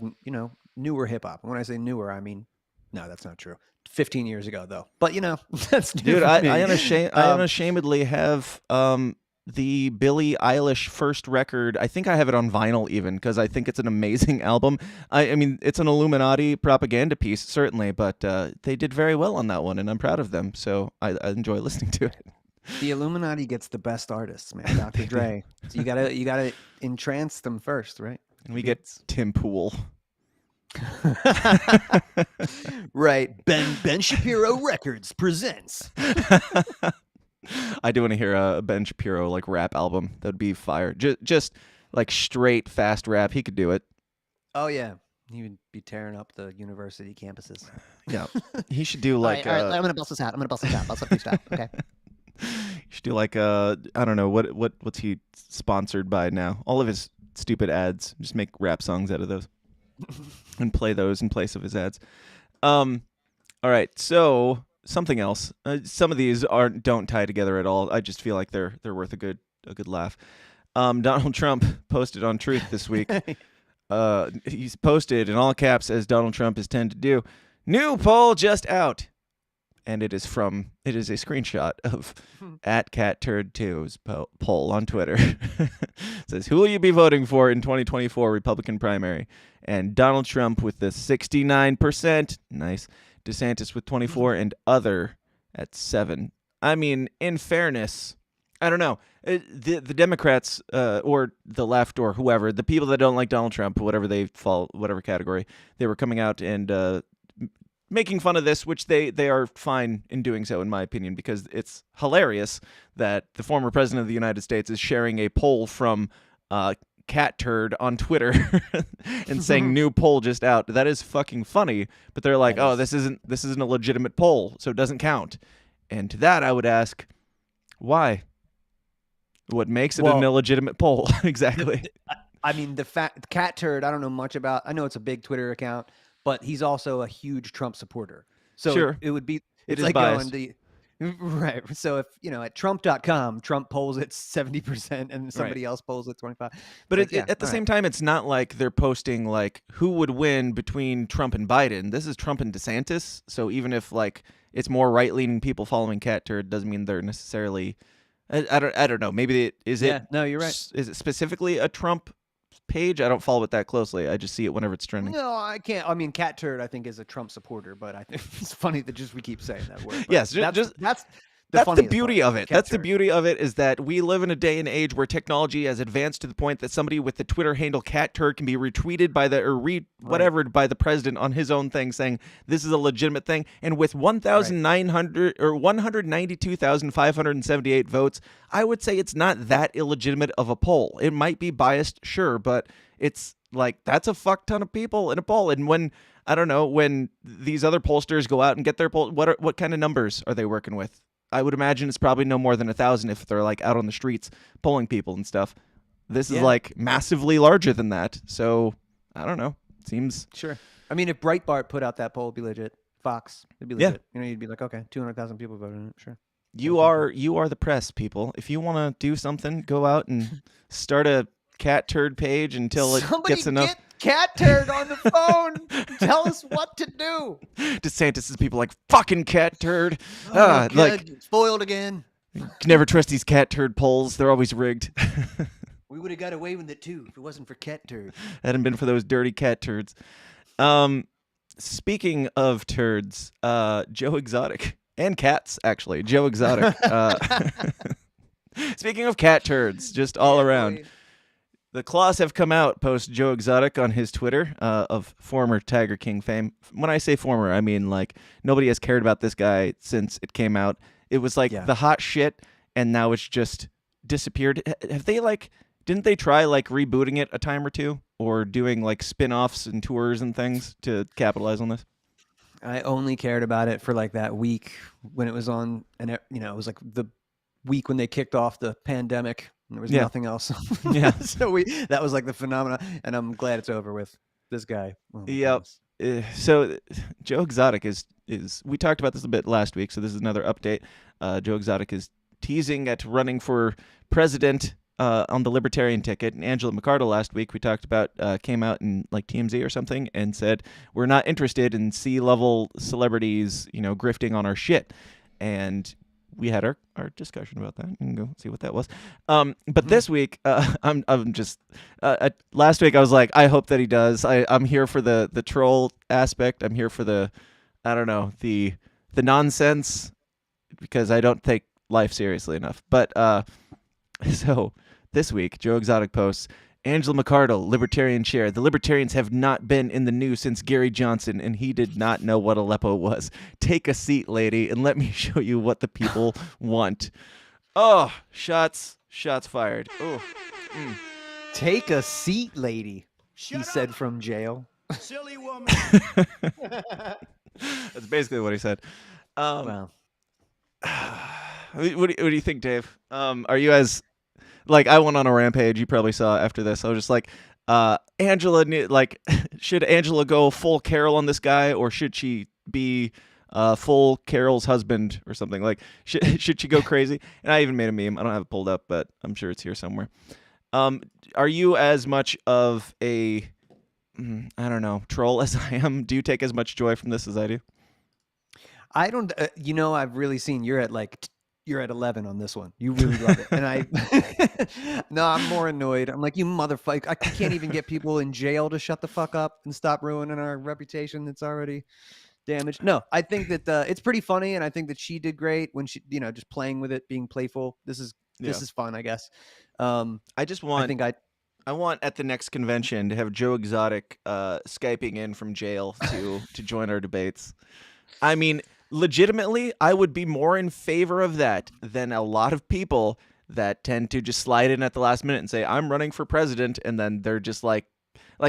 newer hip hop. When I say newer, I mean, no, that's not true. 15 years ago though. But that's new. Dude, I unashamedly have the Billie Eilish first record. I think I have it on vinyl even, because I think it's an amazing album. I mean, it's an Illuminati propaganda piece, certainly, but they did very well on that one, and I'm proud of them. So I enjoy listening to it. The Illuminati gets the best artists, man. Dr. Dre. So you gotta entrance them first, right? And we get Tim Pool. Right. Ben Shapiro Records presents. I do want to hear a Ben Shapiro like rap album. That'd be fire. Just like straight fast rap. He could do it. Oh yeah, he would be tearing up the university campuses. Yeah, he should do like. All right, I'm gonna bust this out. Bust up your stuff. Okay. You should do like I don't know what's he sponsored by now. All of his stupid ads. Just make rap songs out of those and play those in place of his ads. All right, so something else. Some of these don't tie together at all. I just feel like they're worth a good laugh. Donald Trump posted on Truth this week. He's posted in all caps, as Donald Trump is tend to do. New poll just out. And it is a screenshot of @CatTurd2's poll on Twitter. It says, who will you be voting for in 2024 Republican primary? And Donald Trump with the 69%. Nice. DeSantis with 24 and other at 7. I mean, in fairness, I don't know. The Democrats or the left or whoever, the people that don't like Donald Trump, whatever they fall, whatever category, they were coming out and making fun of this, which they are fine in doing so, in my opinion, because it's hilarious that the former president of the United States is sharing a poll from Cat Turd on Twitter and saying new poll just out. That is fucking funny. But they're like, oh, this isn't a legitimate poll, so it doesn't count. And to that, I would ask, why? What makes it an illegitimate poll? Exactly. I mean, the fact Cat Turd, I don't know much about. I know it's a big Twitter account, but he's also a huge Trump supporter. So sure. it would be, it's is like biased. going right. So if, at Trump.com, Trump polls at 70% and somebody else polls at 25. But at the same time, it's not like they're posting like who would win between Trump and Biden. This is Trump and DeSantis. So even if like it's more right-leaning people following Cat Turd, doesn't mean they're necessarily, I don't know. Maybe no, you're right. Is it specifically a Trump page? I don't follow it that closely. I just see it whenever it's trending. No, I can't. I mean, Cat Turd, I think, is a Trump supporter, but I think it's funny that we keep saying that word. Yes, that's the beauty of it. That's the beauty of it, is that we live in a day and age where technology has advanced to the point that somebody with the Twitter handle Cat Turd can be retweeted by by the president on his own thing, saying this is a legitimate thing. And with 192,578 votes, I would say it's not that illegitimate of a poll. It might be biased, sure, but it's like that's a fuck ton of people in a poll. And when these other pollsters go out and get their poll, what kind of numbers are they working with? I would imagine it's probably no more than 1,000 if they're like out on the streets polling people and stuff. This is like massively larger than that. So I don't know. Seems sure. I mean, if Breitbart put out that poll, it'd be legit. Fox, it'd be legit. You'd be like, okay, 200,000 people voted in it. Sure. You are the press, people. If you want to do something, go out and start a Cat Turd page until it gets enough. Get Cat Turd on the phone. Tell us what to do. DeSantis is people like fucking Cat Turd. Like spoiled again. You can never trust these Cat Turd polls. They're always rigged. We would have got away with it too if it wasn't for Cat Turd. Hadn't been for those dirty cat turds. Speaking of turds, Joe Exotic and cats, actually. Joe Exotic. Speaking of cat turds, just all around. Boy. The claws have come out post Joe Exotic on his Twitter of former Tiger King fame. When I say former, I mean like nobody has cared about this guy since it came out. It was like the hot shit, and now it's just disappeared. Have they didn't they try like rebooting it a time or two, or doing like spin-offs and tours and things to capitalize on this? I only cared about it for like that week when it was on, and it was like the week when they kicked off the pandemic. There was nothing else. Yeah. So that was like the phenomena, and I'm glad it's over with. This guy. Oh yep. So Joe Exotic is we talked about this a bit last week, so this is another update. Joe Exotic is teasing at running for president on the Libertarian ticket. And Angela McArdle last week we talked about came out in like TMZ or something and said we're not interested in C-level celebrities, grifting on our shit. And we had our discussion about that. You can go see what that was. But this week, I'm just last week I was like, I hope that he does. I'm here for the troll aspect. I'm here for the nonsense, because I don't take life seriously enough. But so this week, Joe Exotic posts, Angela McArdle, Libertarian chair. The Libertarians have not been in the news since Gary Johnson, and he did not know what Aleppo was. Take a seat, lady, and let me show you what the people want. Oh, shots fired. Oh, Take a seat, lady. He said from jail. Silly woman. That's basically what he said. Wow. What do you think, Dave? Are you as like I went on a rampage. You probably saw after this. I was just like, Angela, like, should Angela go full Carol on this guy, or should she be full Carol's husband or something? Like, should she go crazy? And I even made a meme. I don't have it pulled up, but I'm sure it's here somewhere. Are you as much of a, I don't know, troll as I am? Do you take as much joy from this as I do? I don't. I've really seen you're at 11 on this one. You really love it, and no, I'm more annoyed. I'm like, you motherfucker! I can't even get people in jail to shut the fuck up and stop ruining our reputation that's already damaged. No, I think that it's pretty funny, and I think that she did great when she, just playing with it, being playful. This is fun, I guess. I just want. I want at the next convention to have Joe Exotic Skyping in from jail to join our debates. I mean, legitimately, I would be more in favor of that than a lot of people that tend to just slide in at the last minute and say, I'm running for president, and then they're just like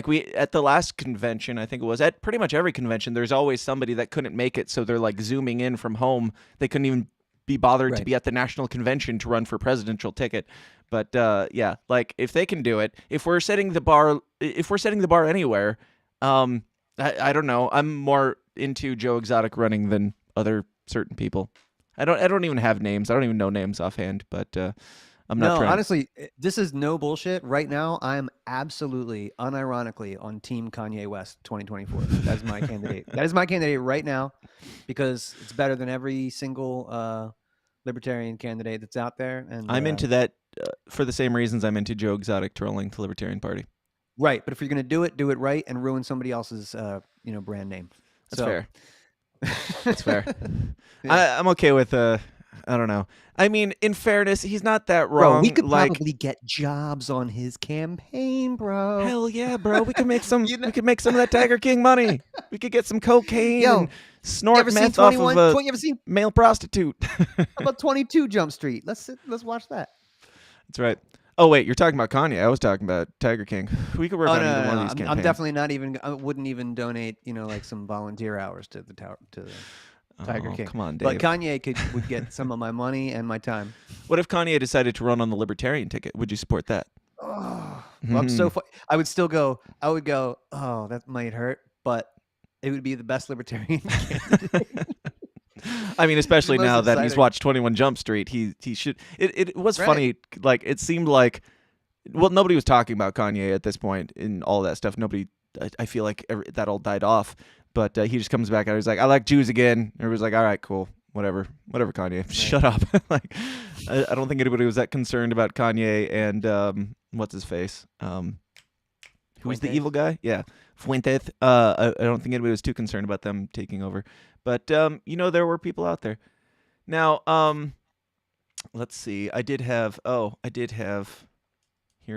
we at the last convention, I think it was, at pretty much every convention, there's always somebody that couldn't make it, so they're like zooming in from home. They couldn't even be bothered to be at the national convention to run for presidential ticket. But yeah, like if they can do it, if we're setting the bar anywhere, I don't know. I'm more into Joe Exotic running than other certain people. I don't even have names. I don't even know names offhand, but I'm not trying. Honestly, this is no bullshit. Right now, I'm absolutely unironically on Team Kanye West 2024. That's my candidate. That is my candidate right now because it's better than every single Libertarian candidate that's out there. And I'm into that for the same reasons I'm into Joe Exotic trolling the Libertarian Party. Right, but if you're going to do it right and ruin somebody else's brand name. That's fair. That's fair. Yeah. I'm okay with I don't know. I mean, in fairness, he's not that wrong. Bro, we could probably get jobs on his campaign, bro. Hell yeah, bro. We could make some. We could make some of that Tiger King money. We could get some cocaine and snort meth off of a male prostitute. How about 22 Jump Street? Let's watch that. That's right. Oh wait, you're talking about Kanye. I was talking about Tiger King. We could work on either one of these campaigns. I'm definitely not even. I wouldn't even donate. like some volunteer hours to the Tiger King. Come on, Dave. But Kanye would get some of my money and my time. What if Kanye decided to run on the Libertarian ticket? Would you support that? Oh, well, I'm so. I would still go. I would go. Oh, that might hurt, but it would be the best Libertarian candidate. I mean, especially now that he's watched 21 Jump Street, he should. It was funny. Like it seemed like, well, nobody was talking about Kanye at this point in all that stuff. Nobody. I feel like that all died off. But he just comes back and he's like, I like Jews again. Everybody's like, all right, cool, whatever, Kanye, shut up. Like, I don't think anybody was that concerned about Kanye and what's his face, who's the evil guy? Yeah, Fuentes. I don't think anybody was too concerned about them taking over. But there were people out there. Now, let's see. I did have. Here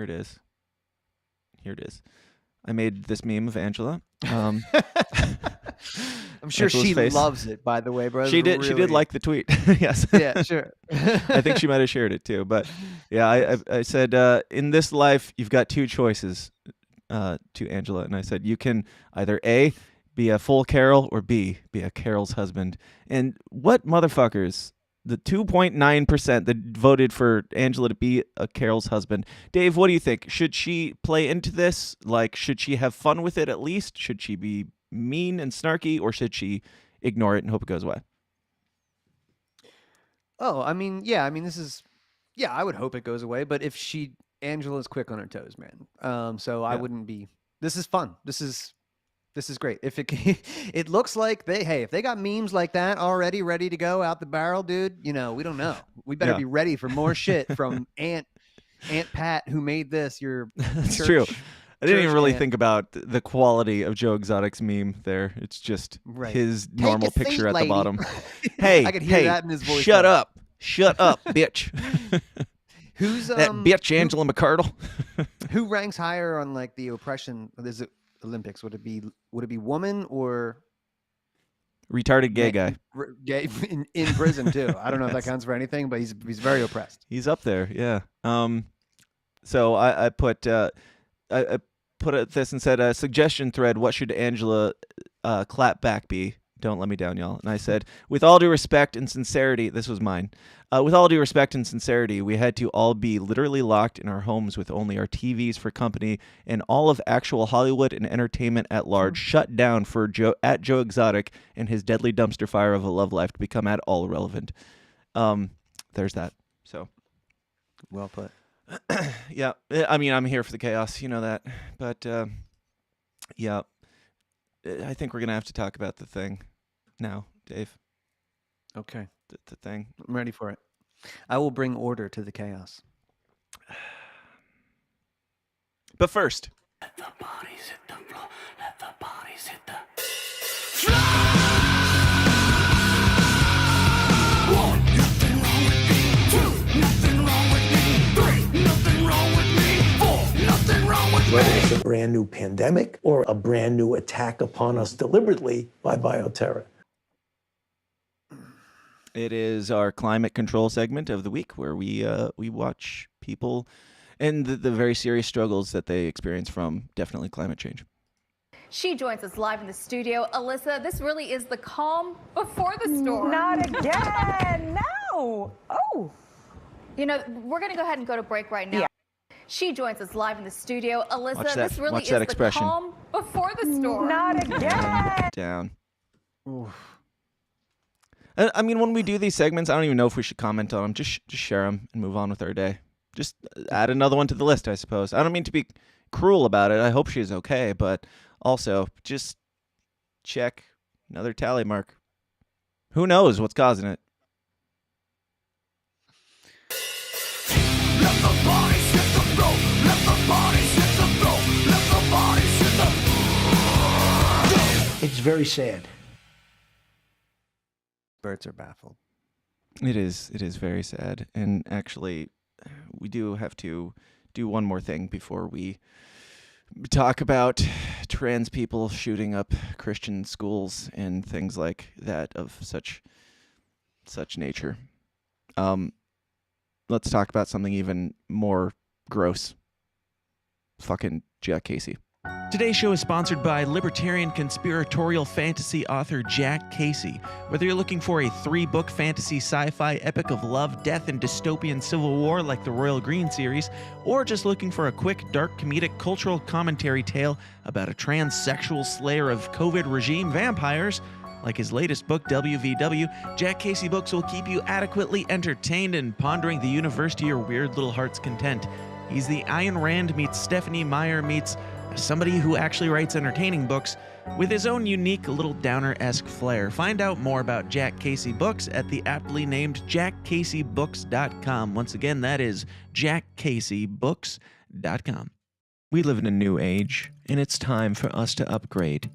it is. I made this meme of Angela. I'm sure she loves it, by the way, bro. She did. Really... She did like the tweet. Yes. Yeah, sure. I think she might have shared it too. But yeah, I said, in this life, you've got two choices to Angela. And I said, you can either A, be a full Carol, or B, be a Carol's husband. And what motherfuckers... The 2.9% that voted for Angela to be a Carol's husband. Dave, what do you think? Should she play into this? Like, should she have fun with it at least? Should she be mean and snarky, or should she ignore it and hope it goes away? Oh, I mean, this is, I would hope it goes away. But if Angela's quick on her toes, man. So I wouldn't be. This is fun. This is great. If it looks like if they got memes like that already ready to go out the barrel, dude, we don't know. We better be ready for more shit from Aunt Pat who made this. That's true. I didn't even really think about the quality of Joe Exotic's meme there. It's just his normal picture at the bottom. Hey, I could hear that in his voice. Shut up, bitch. Who's that bitch, Angela McArdle? Who ranks higher on like the oppression? Is it Olympics? Would it be woman or retarded gay guy? Gay in prison too. I don't know if that counts for anything, but he's very oppressed. He's up there, yeah. So I put this and said a suggestion thread. What should Angela clap back be Don't let me down, y'all. And I said, with all due respect and sincerity, this was mine. With all due respect and sincerity, we had to all be literally locked in our homes with only our TVs for company and all of actual Hollywood and entertainment at large shut down for Joe Exotic and his deadly dumpster fire of a love life to become at all irrelevant. There's that. So, well put. Yeah, I mean, I'm here for the chaos, you know that. But yeah, I think we're gonna have to talk about the thing now, Dave. Okay. The thing. I'm ready for it. I will bring order to the chaos. But first. Let the bodies hit the floor. Let the bodies hit the One, nothing wrong with me. Two, nothing wrong with me. Three, nothing wrong with me. Four, nothing wrong with me. Whether it's a brand new pandemic or a brand new attack upon us deliberately by bioterror. It is our climate control segment of the week where we watch people and the very serious struggles that they experience from definitely climate change. She joins us live in the studio. Alyssa, this really is the calm before the storm. Not again. No. Oh. You know, we're going to go ahead and go to break right now. Yeah. She joins us live in the studio. Alyssa, Watch that- this really watch is that the expression. calm before the storm. Not again. Down. I mean, when we do these segments, I don't even know if we should comment on them. Just share them and move on with our day. Just add another one to the list, I suppose. I don't mean to be cruel about it. I hope she's okay, but also just check another tally mark. Who knows what's causing it? Let the bodies hit the floor. Let the bodies hit the floor. Let the bodies hit the It's very sad. Birds are baffled. It is very sad. And actually, we do have to do one more thing before we talk about trans people shooting up Christian schools and things like that of such nature. Let's talk about something even more gross. Fucking Jack Casey. Today's show is sponsored by Libertarian conspiratorial fantasy author Jack Casey. Whether you're looking for a 3-book fantasy sci-fi epic of love, death, and dystopian civil war like the Royal Green series, or just looking for a quick, dark, comedic, cultural commentary tale about a transsexual slayer of COVID regime vampires, like his latest book, WVW, Jack Casey Books will keep you adequately entertained and pondering the universe to your weird little heart's content. He's the Ayn Rand meets Stephanie Meyer meets somebody who actually writes entertaining books with his own unique little downer-esque flair. Find out more about Jack Casey Books at the aptly named jackcaseybooks.com. Once again, that is jackcaseybooks.com. We live in a new age, and it's time for us to upgrade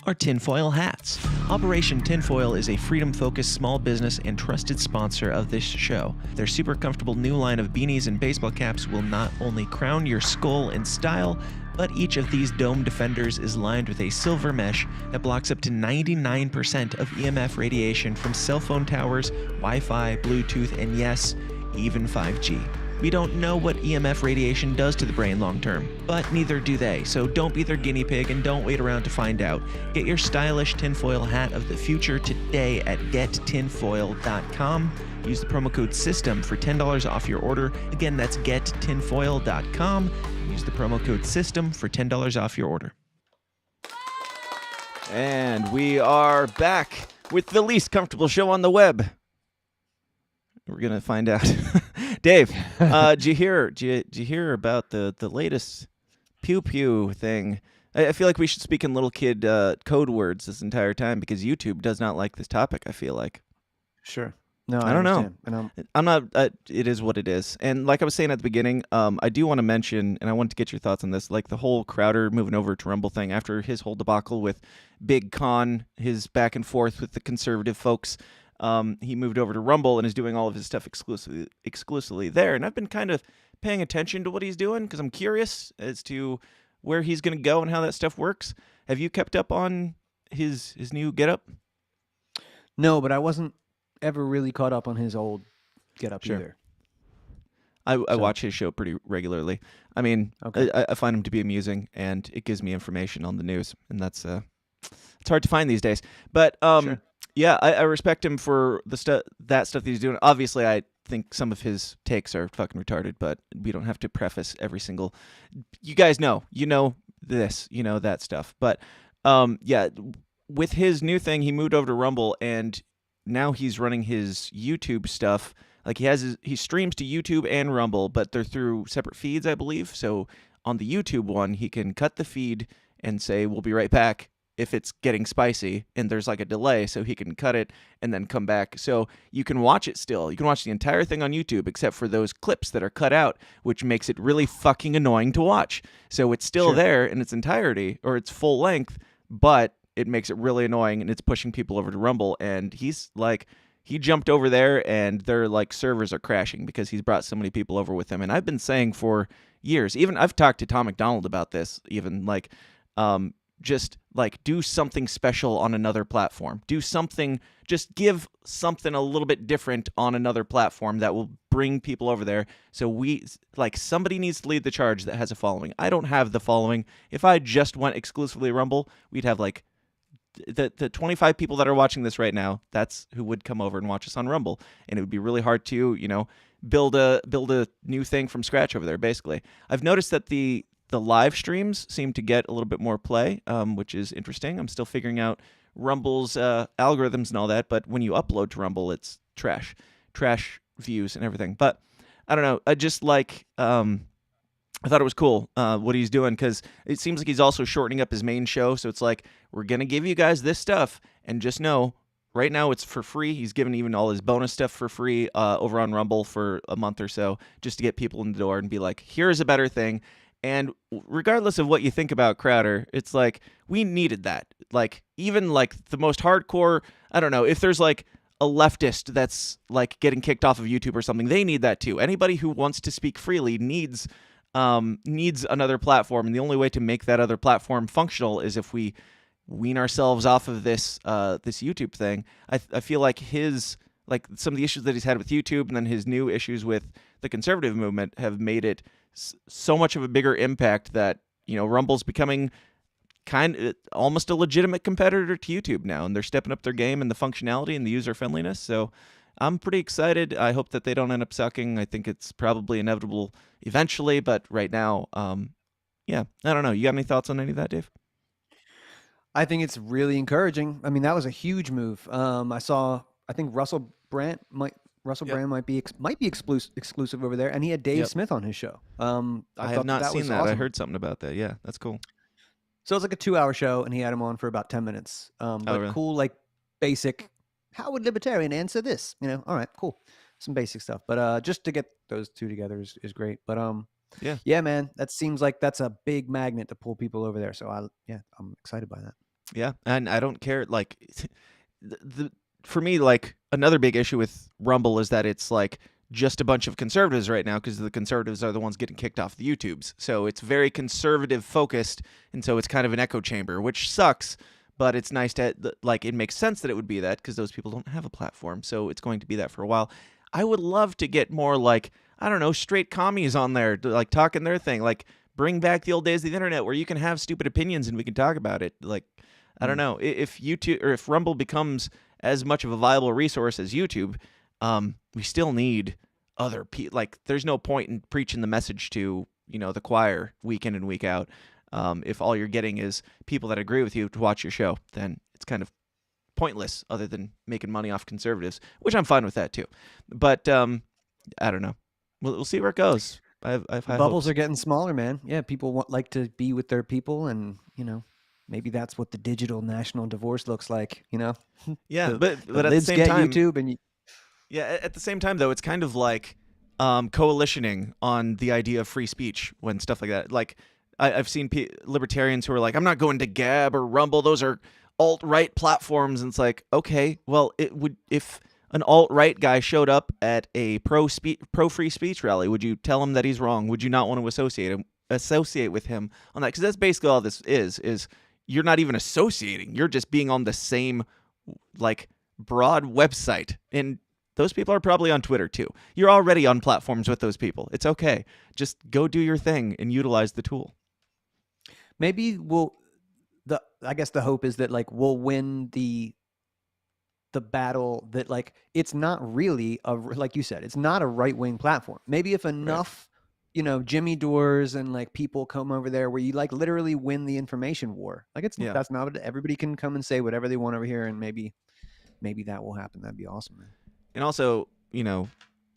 our tinfoil hats. Operation Tinfoil is a freedom-focused small business and trusted sponsor of this show. Their super comfortable new line of beanies and baseball caps will not only crown your skull in style, but each of these dome defenders is lined with a silver mesh that blocks up to 99% of EMF radiation from cell phone towers, Wi-Fi, Bluetooth, and yes, even 5G. We don't know what EMF radiation does to the brain long term, but neither do they, so don't be their guinea pig and don't wait around to find out. Get your stylish tinfoil hat of the future today at gettinfoil.com. Use the promo code SYSTEM for $10 off your order. Again, that's gettinfoil.com. Use the promo code SYSTEM for $10 off your order. And we are back with the least comfortable show on the web. We're gonna find out. Dave, did you hear about the latest pew pew thing? I feel like we should speak in little kid code words this entire time because YouTube does not like this topic. I feel like. Sure. No, I don't know. And I'm not. It is what it is. And like I was saying at the beginning, I do want to mention, and I want to get your thoughts on this, like the whole Crowder moving over to Rumble thing after his whole debacle with Big Con, his back and forth with the conservative folks. He moved over to Rumble and is doing all of his stuff exclusively there. And I've been kind of paying attention to what he's doing because I'm curious as to where he's going to go and how that stuff works. Have you kept up on his new getup? No, but I wasn't ever really caught up on his old getup either. I watch his show pretty regularly. I mean, Okay. I find him to be amusing, and it gives me information on the news, and that's it's hard to find these days. But yeah, I respect him for the stuff that he's doing. Obviously, I think some of his takes are fucking retarded, but we don't have to preface every single. You guys know, this, that stuff. But yeah, with his new thing, he moved over to Rumble, and now he's running his YouTube stuff. Like he streams to YouTube and Rumble, but they're through separate feeds, I believe. So on the YouTube one, he can cut the feed and say, "We'll be right back," if it's getting spicy, and there's like a delay, so he can cut it and then come back. So you can watch it still. You can watch the entire thing on YouTube, except for those clips that are cut out, which makes it really fucking annoying to watch. So it's still there in its entirety, or its full length, but it makes it really annoying, and it's pushing people over to Rumble. And he's like, he jumped over there, and their like servers are crashing because he's brought so many people over with him. And I've been saying for years, even I've talked to Tom McDonald about this, even like, just like do something special on another platform. Do something, just give something a little bit different on another platform that will bring people over there. So somebody needs to lead the charge that has a following. I don't have the following. If I just went exclusively Rumble, we'd have like the 25 people that are watching this right now. That's who would come over and watch us on Rumble. And it would be really hard to, build a new thing from scratch over there, basically. I've noticed that the live streams seem to get a little bit more play, which is interesting. I'm still figuring out Rumble's algorithms and all that, but when you upload to Rumble, it's trash views and everything. But I don't know. I just like, I thought it was cool what he's doing, because it seems like he's also shortening up his main show. So it's like, we're going to give you guys this stuff, and just know, right now it's for free. He's giving even all his bonus stuff for free over on Rumble for a month or so, just to get people in the door and be like, here's a better thing. And regardless of what you think about Crowder, it's like, we needed that. Like, even like the most hardcore, I don't know, if there's like a leftist that's like getting kicked off of YouTube or something, they need that too. Anybody who wants to speak freely needs another platform. And the only way to make that other platform functional is if we wean ourselves off of this YouTube thing. I feel like some of the issues that he's had with YouTube, and then his new issues with the conservative movement, have made it so much of a bigger impact that, Rumble's becoming almost a legitimate competitor to YouTube now, and they're stepping up their game and the functionality and the user friendliness. So I'm pretty excited. I hope that they don't end up sucking. I think it's probably inevitable eventually, but right now, yeah, I don't know. You got any thoughts on any of that, Dave? I think it's really encouraging. I mean, that was a huge move. I think Russell Brand might be exclusive over there, and he had Dave Smith on his show. I have not seen that. Awesome. I heard something about that. Yeah, that's cool. So it's like a 2-hour show, and he had him on for about 10 minutes. Really? Cool, like basic. How would Libertarian answer this? All right, cool, some basic stuff. But just to get those two together is great. But yeah, man, that seems like that's a big magnet to pull people over there. So I'm excited by that. Yeah, and I don't care. Like, for me, like, another big issue with Rumble is that it's like just a bunch of conservatives right now, because the conservatives are the ones getting kicked off the YouTubes. So it's very conservative focused, and so it's kind of an echo chamber, which sucks. But it's nice to, like, it makes sense that it would be that, because those people don't have a platform. So it's going to be that for a while. I would love to get more, like, I don't know, straight commies on there, like, talking their thing. Like, bring back the old days of the internet where you can have stupid opinions and we can talk about it. Like, I don't know, if YouTube, or if Rumble becomes as much of a viable resource as YouTube, we still need other people. Like, there's no point in preaching the message to, the choir week in and week out. If all you're getting is people that agree with you to watch your show, then it's kind of pointless, other than making money off conservatives, which I'm fine with that too. But I don't know. We'll see where it goes. I've Bubbles are getting smaller, man. Yeah, people like to be with their people, and maybe that's what the digital national divorce looks like. Yeah, but at the same time, YouTube and at the same time though, it's kind of like coalitioning on the idea of free speech when stuff like that. Like, I've seen libertarians who are like, I'm not going to Gab or Rumble. Those are alt-right platforms. And it's like, okay, well, it would, if an alt-right guy showed up at a pro-free speech rally, would you tell him that he's wrong? Would you not want to associate with him on that? Because that's basically all this is you're not even associating. You're just being on the same, like, broad website. And those people are probably on Twitter too. You're already on platforms with those people. It's okay. Just go do your thing and utilize the tool. Maybe I guess the hope is that like we'll win the battle, that like it's not really like you said, it's not a right-wing platform. Maybe if enough Jimmy Dores and like people come over there where you like literally win the information war. Like that's not what everybody can come and say whatever they want over here, and maybe that will happen. That'd be awesome, man. And also,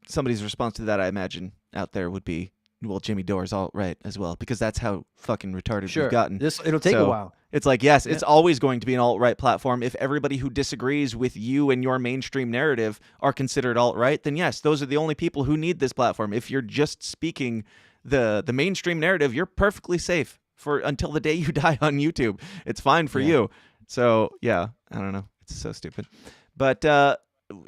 somebody's response to that, I imagine, out there would be, well, Jimmy Dore's alt-right as well, because that's how fucking retarded we've gotten. It'll take a while. It's like, yes, it's always going to be an alt-right platform. If everybody who disagrees with you and your mainstream narrative are considered alt-right, then yes, those are the only people who need this platform. If you're just speaking the mainstream narrative, you're perfectly safe until the day you die on YouTube. It's fine for you. So, yeah, I don't know. It's so stupid. But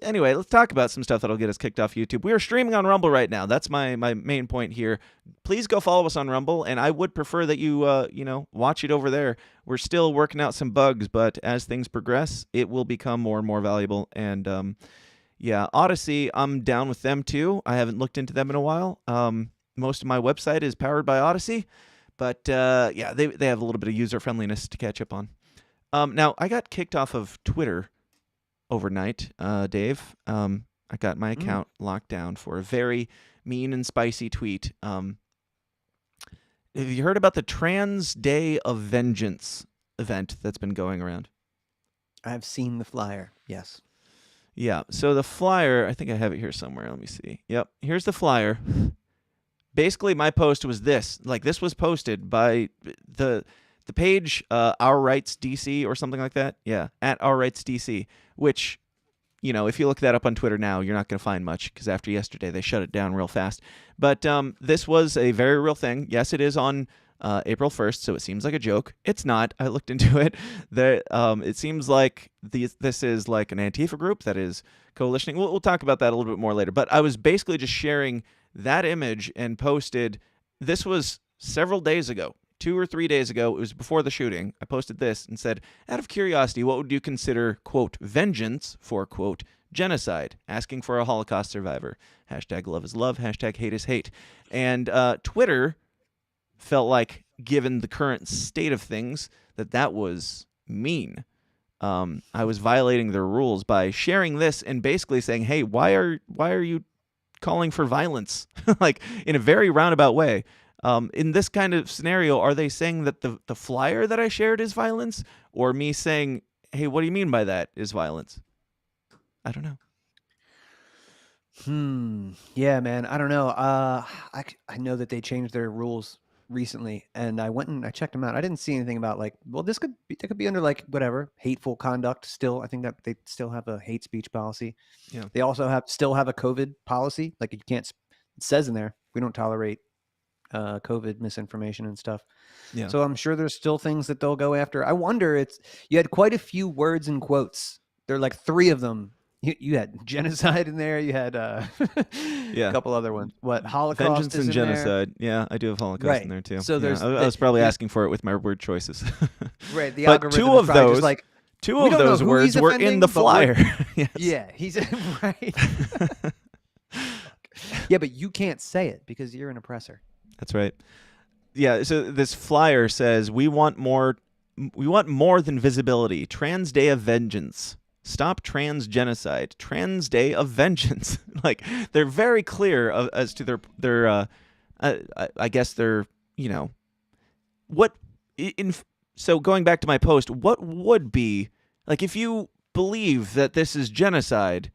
anyway, let's talk about some stuff that'll get us kicked off YouTube. We are streaming on Rumble right now. That's my main point here. Please go follow us on Rumble, and I would prefer that you watch it over there. We're still working out some bugs, but as things progress, it will become more and more valuable. And Odyssey, I'm down with them too. I haven't looked into them in a while. Most of my website is powered by Odyssey, but they have a little bit of user friendliness to catch up on. Now, I got kicked off of Twitter overnight, Dave. I got my account locked down for a very mean and spicy tweet. Have you heard about the Trans Day of Vengeance event that's been going around? I've seen the flyer. Yes. Yeah. So the flyer, I think I have it here somewhere. Let me see. Yep. Here's the flyer. Basically, my post was this. Like, this was posted by the page Our Rights DC or something like that. Yeah, at Our Rights DC, which, if you look that up on Twitter now, you're not going to find much, because after yesterday, they shut it down real fast. But this was a very real thing. Yes, it is on April 1st, so it seems like a joke. It's not. I looked into it. It seems like this is like an Antifa group that is coalitioning. We'll talk about that a little bit more later. But I was basically just sharing that image and posted. This was several days ago. 2 or 3 days ago, it was before the shooting, I posted this and said, out of curiosity, what would you consider, quote, vengeance for, quote, genocide? Asking for a Holocaust survivor. Hashtag love is love, hashtag hate is hate. And Twitter felt like, given the current state of things, that was mean. I was violating their rules by sharing this and basically saying, hey, why are you calling for violence? Like, in a very roundabout way. In this kind of scenario, are they saying that the flyer that I shared is violence, or me saying, hey, what do you mean by that is violence? I don't know. Yeah, man. I don't know. I know that they changed their rules recently, and I went and I checked them out. I didn't see anything about like, well, they could be under like whatever hateful conduct still. I think that they still have a hate speech policy. Yeah. They also still have a COVID policy. Like, you can't. It says in there, we don't tolerate COVID misinformation and stuff. Yeah. So I'm sure there's still things that they'll go after. I wonder, you had quite a few words and quotes. There are like 3 of them. You had genocide in there. You had a couple other ones. What, Holocaust? Vengeance and genocide. There. Yeah, I do have Holocaust in there too. So there's. I was probably asking for it with my word choices. Right. The but algorithm 2 of those, like, two of those words were in the flyer. Yes. Yeah, he's right. Yeah, but you can't say it because you're an oppressor. That's right. Yeah, so this flyer says, we want more than visibility. Trans Day of Vengeance. Stop trans genocide. Trans Day of Vengeance. Like, they're very clear as to their I guess their, so going back to my post, what would be, like, if you believe that this is genocide,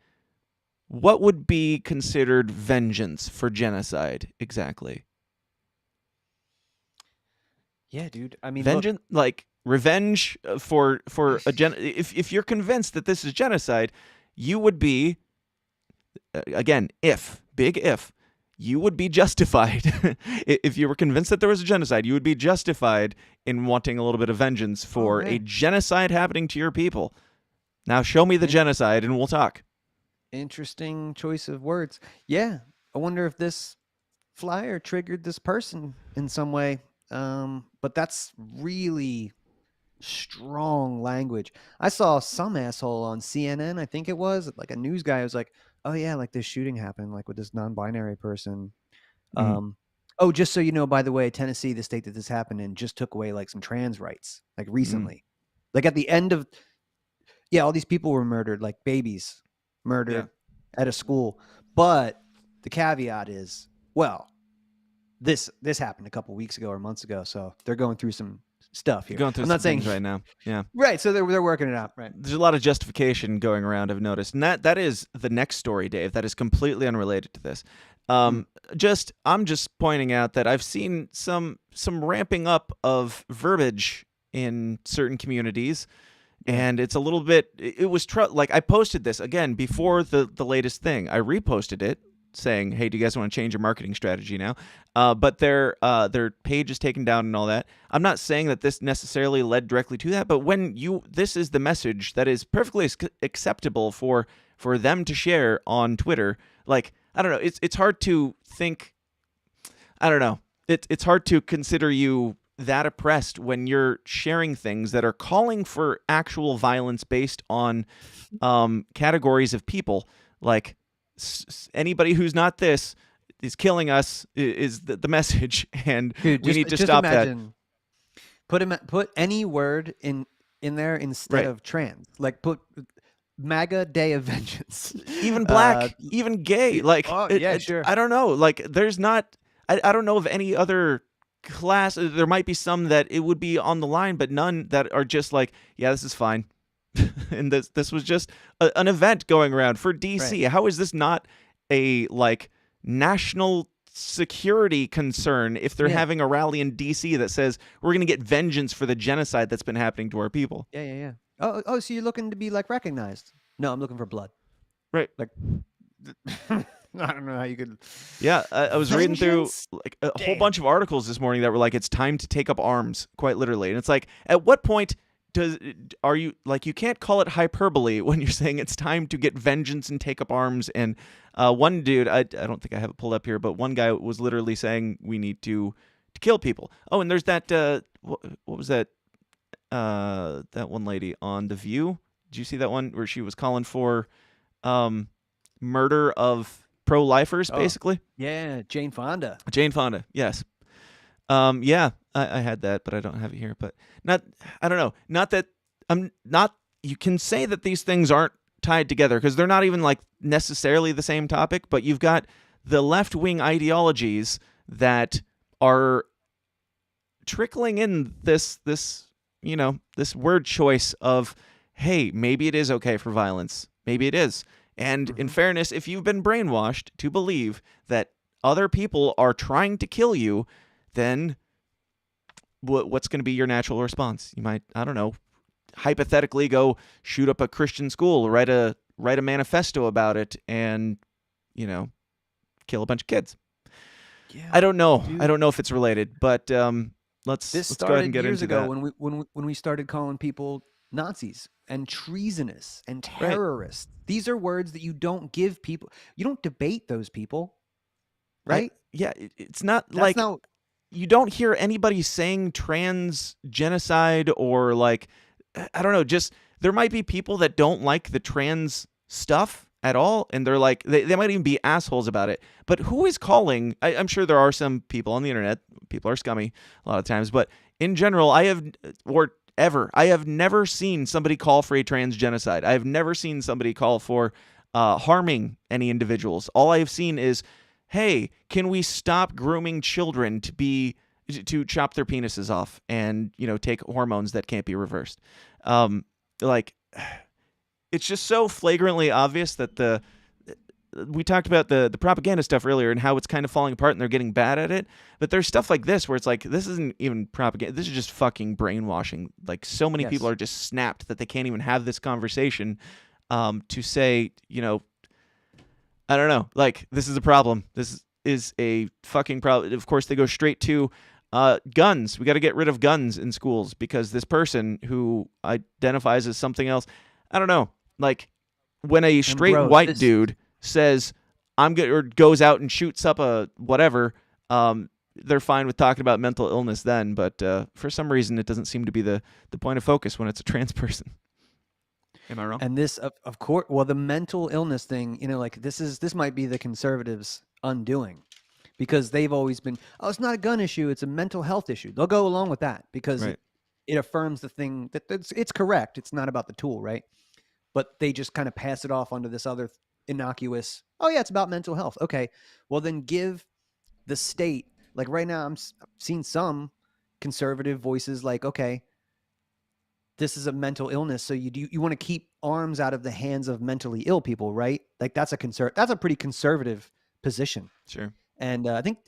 what would be considered vengeance for genocide exactly? Yeah, dude. I mean, vengeance, like revenge for a if you're convinced that this is genocide, you would be, again, big if, you would be justified. If you were convinced that there was a genocide, you would be justified in wanting a little bit of vengeance for a genocide happening to your people. Now show me the genocide and we'll talk. Interesting choice of words. Yeah. I wonder if this flyer triggered this person in some way. But that's really strong language. I saw some asshole on CNN, I think it was, like a news guy was like, oh yeah, like this shooting happened, like with this non-binary person. Oh, just so you know, by the way, Tennessee, the state that this happened in, just took away like some trans rights, like recently. Like at the end of, all these people were murdered, like babies murdered at a school. But the caveat is, well, this happened a couple weeks ago or months ago, so they're going through some stuff here. Going through I'm some not saying things right now. Yeah. Right, so they're working it out. Right. There's a lot of justification going around, I've noticed. And that is the next story, Dave, that is completely unrelated to this. I'm just pointing out that I've seen some ramping up of verbiage in certain communities, and it's a little bit, it was like I posted this again before the latest thing. I reposted it saying, hey, do you guys want to change your marketing strategy now? But their page is taken down and all that. I'm not saying that this necessarily led directly to that, but when this is the message that is perfectly acceptable for them to share on Twitter, like, I don't know, it's hard to think, I don't know, it's hard to consider you that oppressed when you're sharing things that are calling for actual violence based on categories of people. Like, anybody who's not this is killing us is the message, and Dude, we need to stop imagine, that. Put any word in there instead of trans. Like put MAGA Day of Vengeance. Even black, even gay. Like, sure. I don't know. Like, there's not. I don't know of any other class. There might be some that it would be on the line, but none that are just like, yeah, this is fine. And this was just an event going around for DC. Right. How is this not a like national security concern if they're having a rally in DC that says we're going to get vengeance for the genocide that's been happening to our people? Yeah. Oh, so you're looking to be like recognized? No, I'm looking for blood. Right. Like, I don't know how you could. Yeah, I was reading through like a whole bunch of articles this morning that were like, it's time to take up arms, quite literally. And it's like, at what point are you like, you can't call it hyperbole when you're saying it's time to get vengeance and take up arms. And one dude, I don't think I have it pulled up here, but one guy was literally saying we need to kill people. Oh, and there's that what was that one lady on The View? Did you see that one where she was calling for murder of pro-lifers, basically? Yeah, Jane Fonda. Yes. Yeah, I had that, but I don't have it here. But I don't know. Not that I'm not. You can say that these things aren't tied together because they're not even like necessarily the same topic. But you've got the left-wing ideologies that are trickling in this word choice of, hey, maybe it is okay for violence. Maybe it is. And in fairness, if you've been brainwashed to believe that other people are trying to kill you, then what's going to be your natural response? You might, I don't know, hypothetically go shoot up a Christian school, write a manifesto about it, and, kill a bunch of kids. Yeah, I don't know. Dude. I don't know if it's related, but let's go ahead and get into that. When we started calling people Nazis and treasonous and terrorists. Right. These are words that you don't give people. You don't debate those people, right? It's not you don't hear anybody saying trans genocide or like, I don't know, just there might be people that don't like the trans stuff at all, and they're like, they might even be assholes about it. But who is calling? I'm sure there are some people on the internet. People are scummy a lot of times, but in general, I have never seen somebody call for a trans genocide. I have never seen somebody call for harming any individuals. All I have seen is, hey, can we stop grooming children to chop their penises off and, take hormones that can't be reversed? It's just so flagrantly obvious that we talked about the propaganda stuff earlier and how it's kind of falling apart and they're getting bad at it. But there's stuff like this where it's like, this isn't even propaganda. This is just fucking brainwashing. Like, so many people are just snapped that they can't even have this conversation to say, I don't know, like, this is a problem. This is a fucking problem. Of course, they go straight to guns. We got to get rid of guns in schools because this person who identifies as something else, I don't know, like, when a straight white dude says I'm good or goes out and shoots up a whatever, they're fine with talking about mental illness then, but for some reason it doesn't seem to be the point of focus when it's a trans person. Am I wrong? And this, of course, well, the mental illness thing, like this might be the conservatives' undoing, because they've always been, it's not a gun issue, it's a mental health issue. They'll go along with that because it affirms the thing that it's correct. It's not about the tool, right? But they just kind of pass it off onto this other innocuous, oh yeah, it's about mental health. Okay, well then give the state, like right now I'm seeing some conservative voices like, okay, this is a mental illness, so you want to keep arms out of the hands of mentally ill people, right? Like that's a pretty conservative position. Sure. And I think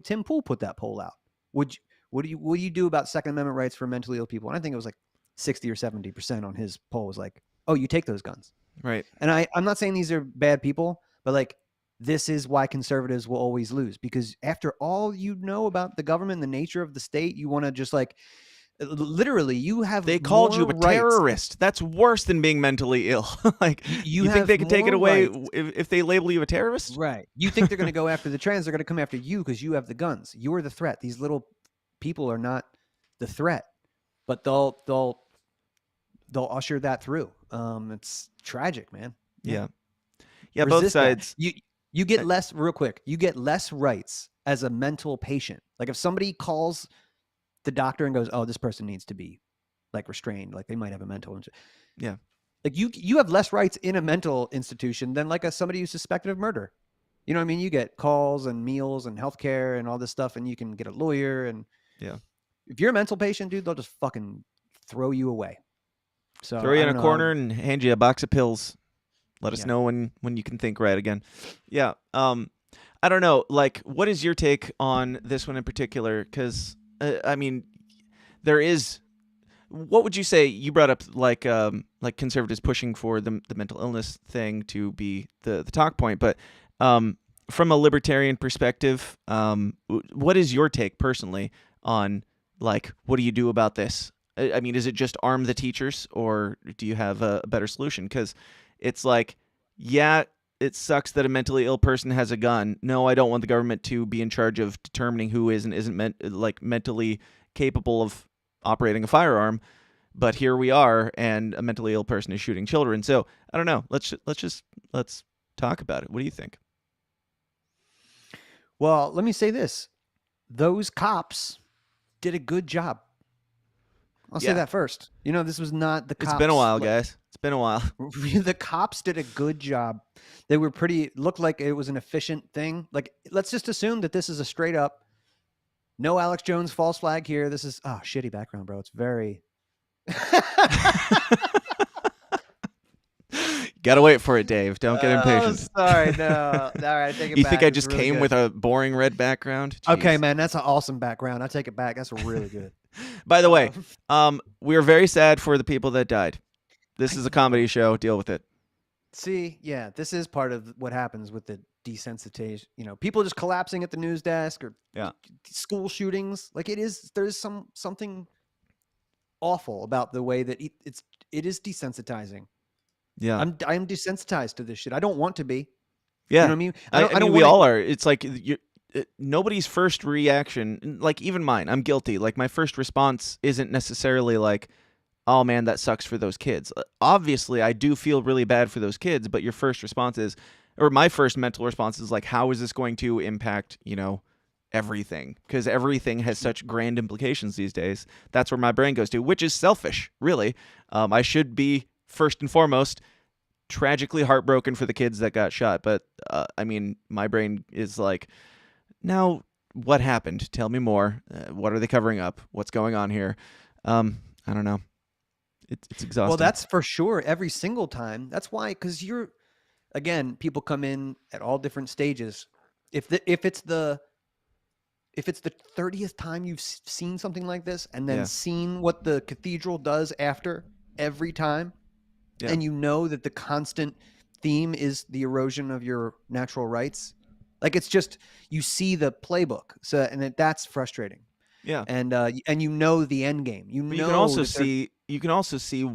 Tim Pool put that poll out. What do you do about Second Amendment rights for mentally ill people? And I think it was like 60 or 70% on his poll was like, oh, you take those guns. Right. And I'm not saying these are bad people, but like this is why conservatives will always lose, because after all you know about the government, the nature of the state, you want to just like literally they called you a rights. terrorist. That's worse than being mentally ill. Like you think they could take it away if they label you a terrorist? Right. You think they're going to go after the trans, they're going to come after you because you have the guns. You're the threat. These little people are not the threat, but they'll usher that through. It's tragic, man. Yeah. Both sides. You get less real quick. You get less rights as a mental patient. Like if somebody calls the doctor and goes, oh, this person needs to be like restrained, like they might have a mental. Yeah. Like you have less rights in a mental institution than like somebody who's suspected of murder. You know what I mean? You get calls and meals and healthcare and all this stuff, and you can get a lawyer. And yeah, if you're a mental patient, dude, they'll just fucking throw you away. So throw you in a corner and hand you a box of pills. Let us know when you can think right again. Yeah. I don't know. Like, what is your take on this one in particular? Because I mean, there is. What would you say? You brought up like conservatives pushing for the mental illness thing to be the talk point, but from a libertarian perspective, what is your take personally on like what do you do about this? I mean, is it just arm the teachers, or do you have a better solution? Because it's like, yeah, it sucks that a mentally ill person has a gun. No, I don't want the government to be in charge of determining who is and isn't mentally capable of operating a firearm. But here we are, and a mentally ill person is shooting children. So I don't know. Let's talk about it. What do you think? Well, let me say this: those cops did a good job. I'll say that first. You know, this was not the cops. It's been a while, guys. It's been a while. The cops did a good job. They were looked like it was an efficient thing. Like, let's just assume that this is a straight up, no Alex Jones false flag here. This is, shitty background, bro. It's very. Gotta wait for it, Dave. Don't get impatient. Sorry, no. All right, take it back. You think I It's just really came good. with a boring red background? Jeez. Okay, man, that's an awesome background. I take it back. That's really good. By the way, we are very sad for the people that died. This is a comedy show. Deal with it. See, yeah, this is part of what happens with the desensitization. You know, people just collapsing at the news desk or school shootings. Like there's something awful about the way that it is desensitizing. Yeah, I'm desensitized to this shit. I don't want to be. Yeah, you know what I mean. I mean, we all are. It's like nobody's first reaction, like even mine. I'm guilty. Like my first response isn't necessarily like, "Oh man, that sucks for those kids." Obviously, I do feel really bad for those kids. But your first response is, or my first mental response is like, "How is this going to impact everything?" Because everything has such grand implications these days. That's where my brain goes to, which is selfish, really. I should be first and foremost tragically heartbroken for the kids that got shot. But I mean, my brain is like, now what happened? Tell me more. What are they covering up? What's going on here? I don't know. It's exhausting. Well, that's for sure. Every single time. That's why, because again, people come in at all different stages. If it's the 30th time you've seen something like this, and then seen what the cathedral does after every time, and you know that the constant theme is the erosion of your natural rights, like it's just, you see the playbook. So, and that's frustrating. Yeah. And you know the end game. You can also see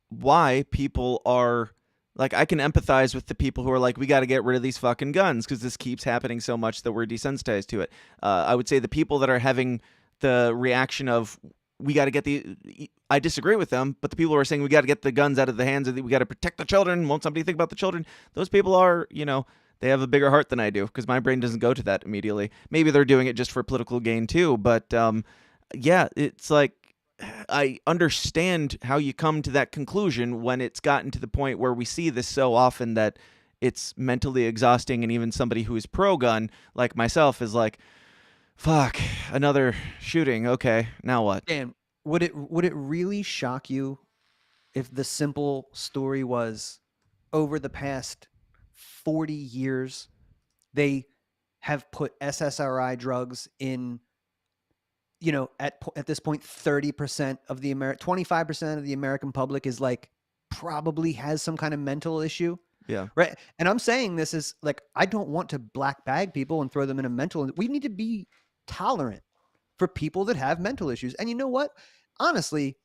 why people are like, I can empathize with the people who are like, we got to get rid of these fucking guns because this keeps happening so much that we're desensitized to it. I would say the people that are having the reaction of, we got to get I disagree with them, but the people who are saying we got to get the guns out of the hands of we got to protect the children. Won't somebody think about the children? Those people are, they have a bigger heart than I do, because my brain doesn't go to that immediately. Maybe they're doing it just for political gain too, but it's like, I understand how you come to that conclusion when it's gotten to the point where we see this so often that it's mentally exhausting, and even somebody who is pro-gun, like myself, is like, fuck, another shooting. Okay, now what? Dan, would it really shock you if the simple story was, over the past 40 years, they have put SSRI drugs in, you know, at this point, 30% of the 25% of the American public is like, probably has some kind of mental issue. Yeah. Right. And I'm saying this is like, I don't want to black bag people and throw them in a mental. We need to be tolerant for people that have mental issues. And you know what? Honestly,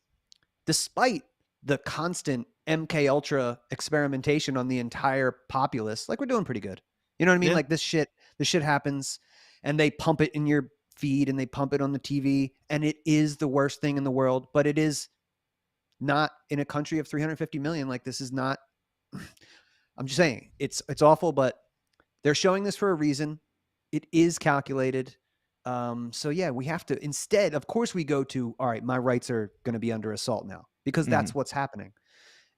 despite the constant MK Ultra experimentation on the entire populace, like, we're doing pretty good. You know what I mean? Yeah. Like, this shit happens, and they pump it in your feed and they pump it on the TV, and it is the worst thing in the world, but it is not in a country of 350 million. Like, this is not, I'm just saying it's awful, but they're showing this for a reason. It is calculated. So yeah, we have to, instead, of course, we go to, all right, my rights are going to be under assault now, because that's what's happening.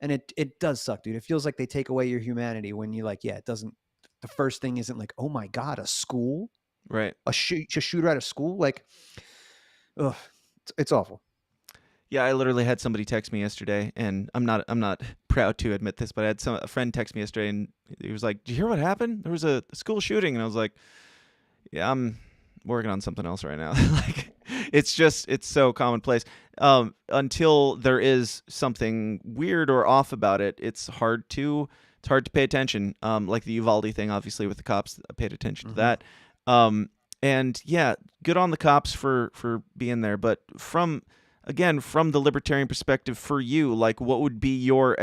And it does suck, dude. It feels like they take away your humanity when you like, yeah, it doesn't, the first thing isn't like, oh my God, a school, right? A shooter at a school. Like, ugh, it's awful. Yeah, I literally had somebody text me yesterday, and I'm not proud to admit this, but I had a friend text me yesterday, and he was like, "Did you hear what happened? There was a school shooting," and I was like, "Yeah, I'm working on something else right now." Like, it's so commonplace. Until there is something weird or off about it, it's hard to pay attention. Like the Uvalde thing, obviously, with the cops, I paid attention to that. And yeah, good on the cops for being there, but from the libertarian perspective, for you, like, what would be your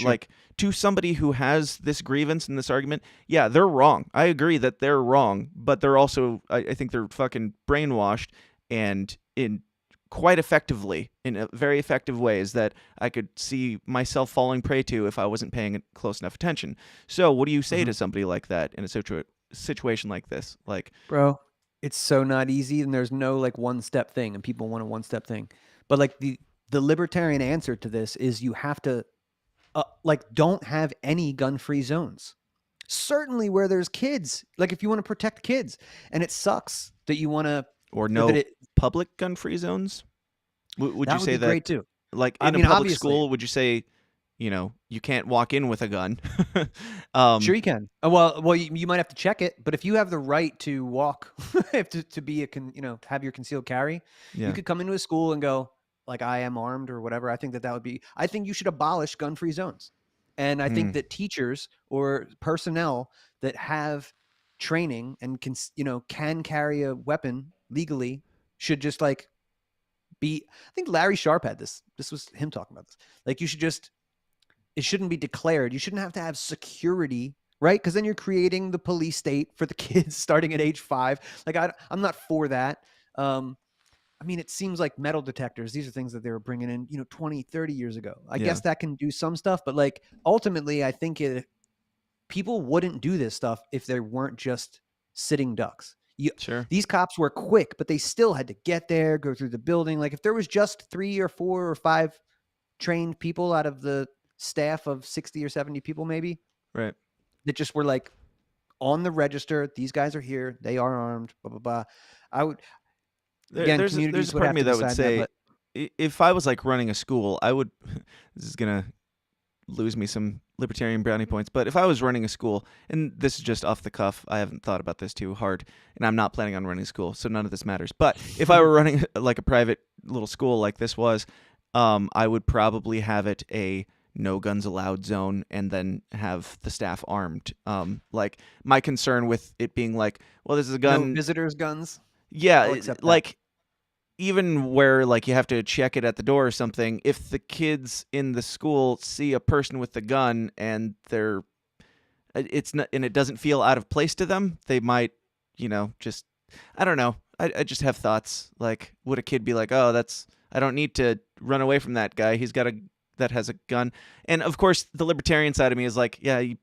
like, to somebody who has this grievance and this argument? Yeah, they're wrong. I agree that they're wrong, but they're also, I think they're fucking brainwashed, and in quite effectively, in very effective ways that I could see myself falling prey to if I wasn't paying close enough attention. So what do you say to somebody like that in a situation like this? Like, bro, it's so not easy, and there's no like one-step thing, and people want a one-step thing. But like the libertarian answer to this is you have to like, don't have any gun-free zones. Certainly where there's kids, like if you want to protect kids, and it sucks that you want to, or no public gun-free zones. Would you say that? Great too. Like in a public school, would you say, you know, you can't walk in with a gun? Sure you can. Well, you might have to check it, but if you have the right to walk, to be have your concealed carry, you could come into a school and go, like, I am armed or whatever. I think that would be, I think you should abolish gun-free zones. And I think that teachers or personnel that have training and can carry a weapon legally should just like be, I think Larry Sharp had this was him talking about this. Like, it shouldn't be declared. You shouldn't have to have security, right? Because then you're creating the police state for the kids starting at age 5. Like, I'm not for that. I mean, it seems like metal detectors, these are things that they were bringing in, 20, 30 years ago. I guess that can do some stuff, but like, ultimately, I think people wouldn't do this stuff if they weren't just sitting ducks. Sure. These cops were quick, but they still had to get there, go through the building. Like, if there was just 3 or 4 or 5 trained people out of the staff of 60 or 70 people, maybe, right, that just were like on the register, these guys are here, they are armed, blah, blah, blah. I would, there's a part of me that would say, if I was like running a school, I would, this is going to lose me some libertarian brownie points, but if I was running a school, and this is just off the cuff, I haven't thought about this too hard, and I'm not planning on running a school, so none of this matters. But if I were running like a private little school like this was, I would probably have it a no guns allowed zone, and then have the staff armed. Like, my concern with it being like, well, this is a gun. No visitors' guns. Yeah, like, even where like you have to check it at the door or something, if the kids in the school see a person with a gun and it doesn't feel out of place to them, they might, just, I don't know. I just have thoughts. Like, would a kid be like, oh, I don't need to run away from that guy. He's got that has a gun. And of course, the libertarian side of me is like, yeah, you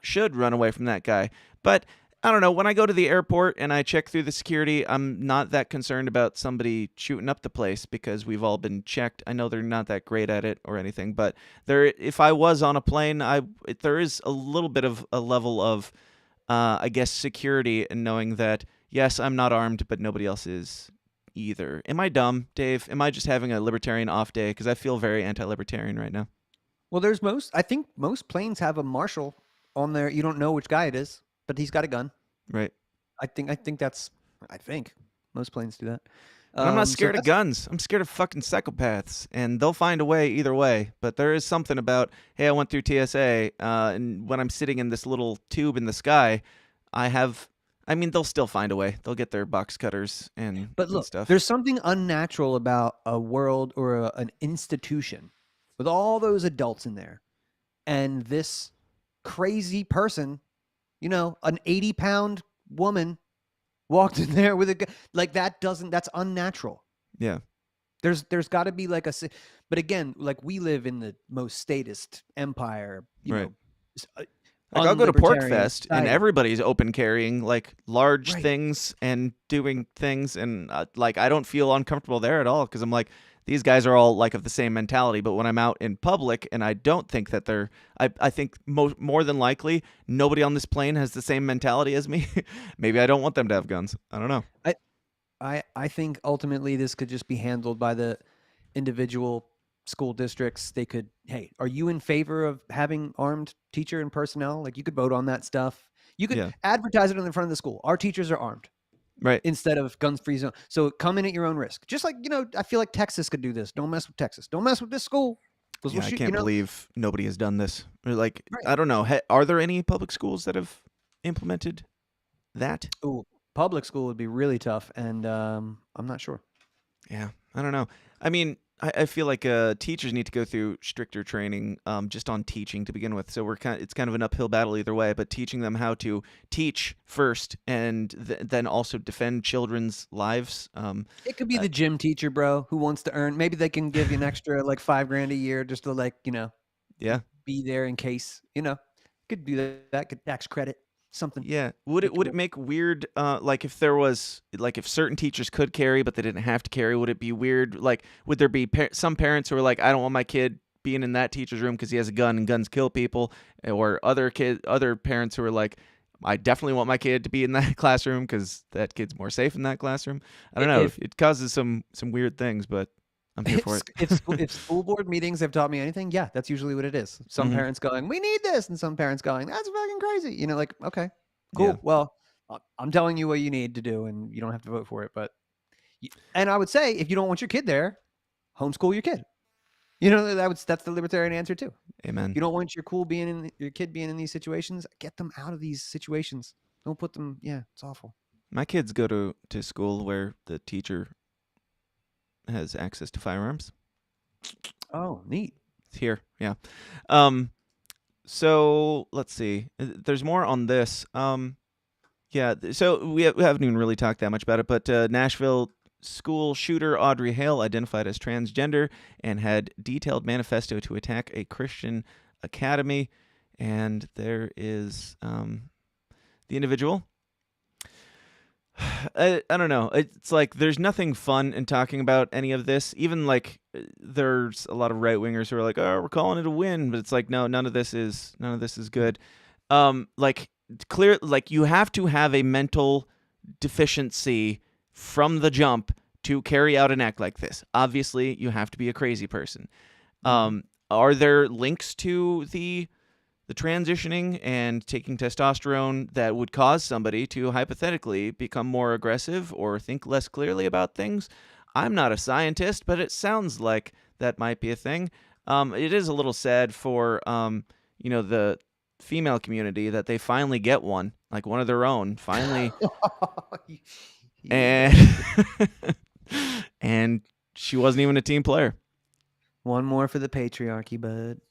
should run away from that guy. But I don't know. When I go to the airport and I check through the security, I'm not that concerned about somebody shooting up the place because we've all been checked. I know they're not that great at it or anything, but if I was on a plane, there is a little bit of a level of, I guess, security in knowing that, yes, I'm not armed, but nobody else is either. Am I dumb, Dave? Am I just having a libertarian off day? Because I feel very anti-libertarian right now. Well, I think most planes have a marshal on there. You don't know which guy it is, but he's got a gun. Right. I think most planes do that. And I'm not scared of guns. I'm scared of fucking psychopaths, and they'll find a way either way. But there is something about, hey, I went through TSA, and when I'm sitting in this little tube in the sky, they'll still find a way. They'll get their box cutters and stuff. There's something unnatural about a world or an institution with all those adults in there, and this crazy person, an 80-pound woman walked in there with a gun. Like that's unnatural. Yeah. There's got to be but again, we live in the most statist empire, right. I'll go to Porkfest and everybody's open carrying large things and doing things, and I don't feel uncomfortable there at all because I'm like, these guys are all of the same mentality. But when I'm out in public, and I don't think that I think more than likely nobody on this plane has the same mentality as me. Maybe I don't want them to have guns. I don't know. I think ultimately this could just be handled by the individual school districts. They could, hey, are you in favor of having armed teacher and personnel? You could vote on that stuff. You could advertise it in the front of the school. Our teachers are armed. Right. Instead of guns free zone. So come in at your own risk. Just I feel like Texas could do this. Don't mess with Texas. Don't mess with this school. Yeah, I can't believe nobody has done this. I don't know. Are there any public schools that have implemented that? Ooh, public school would be really tough, and I'm not sure. Yeah, I don't know. I mean, I feel like teachers need to go through stricter training just on teaching to begin with. So it's kind of an uphill battle either way, but teaching them how to teach first and then also defend children's lives. It could be the gym teacher, bro, who wants to earn. Maybe they can give you an extra $5,000 a year just to be there in case, could do that, could tax credit. Something. Yeah. Would it make weird if there was if certain teachers could carry but they didn't have to carry, would it be weird? Would there be some parents who are like, I don't want my kid being in that teacher's room because he has a gun and guns kill people, or other parents who are like, I definitely want my kid to be in that classroom because that kid's more safe in that classroom. I don't know. It causes some weird things, but I'm here for it. If school board meetings have taught me anything, that's usually what it is. Some parents going, we need this, and some parents going, that's fucking crazy. Okay, cool. Yeah. Well, I'm telling you what you need to do, and you don't have to vote for it. And I would say, if you don't want your kid there, homeschool your kid. That's the libertarian answer too. Amen. You don't want your kid being in these situations, get them out of these situations. Don't put them. Yeah, it's awful. My kids go to school where the teacher has access to firearms. Oh, neat. It's here, yeah. So let's see. There's more on this. Yeah. So we haven't even really talked that much about it, but Nashville school shooter Audrey Hale identified as transgender and had detailed manifesto to attack a Christian academy, and there is the individual. I don't know. It's there's nothing fun in talking about any of this. Even there's a lot of right wingers who are like, "Oh, we're calling it a win," but it's no, none of this is good. Clear, you have to have a mental deficiency from the jump to carry out an act like this. Obviously, you have to be a crazy person. Are there links to the transitioning and taking testosterone that would cause somebody to hypothetically become more aggressive or think less clearly about things? I'm not a scientist, but it sounds like that might be a thing. It is a little sad for the female community that they finally get one of their own, finally. And she wasn't even a team player. One more for the patriarchy, bud.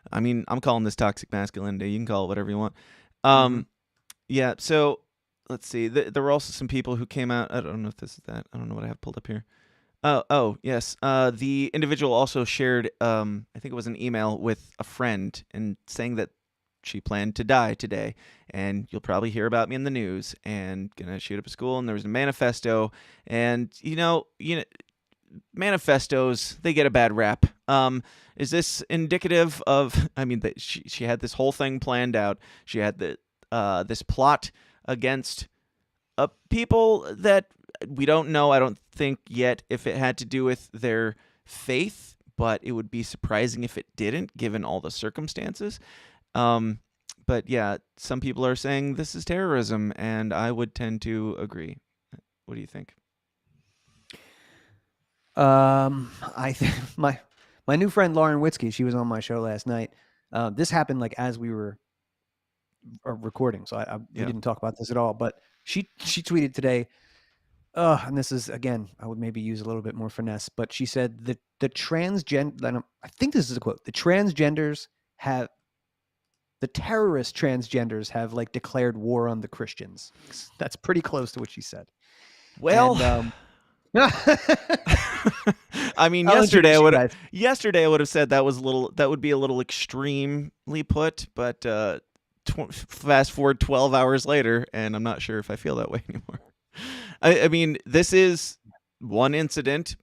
I mean, I'm calling this toxic masculinity. You can call it whatever you want. Yeah, so let's see. There were also some people who came out. I don't know if this is that. I don't know what I have pulled up here. Oh, yes. The individual also shared, I think it was an email with a friend and saying that she planned to die today, and you'll probably hear about me in the news, and gonna shoot up a school, and there was a manifesto, and you know, manifestos, they get a bad rap. Is this indicative of, I mean, that she had this whole thing planned out. She had this plot against people that we don't know, I don't think yet, if it had to do with their faith, but it would be surprising if it didn't, given all the circumstances. But yeah, some people are saying this is terrorism, and I would tend to agree. What do you think? I think my new friend Lauren Witzke, she was on my show last night. This happened like as we were recording, so we didn't talk about this at all. But she tweeted today, and this is, again, I would maybe use a little bit more finesse, but she said that the transgender, I think this is a quote, the terrorist transgenders have like declared war on the Christians. That's pretty close to what she said. Well, and, I mean, yesterday I would have said that would be a little extremely put, but fast forward 12 hours later, and I'm not sure if I feel that way anymore. I mean, this is one incident,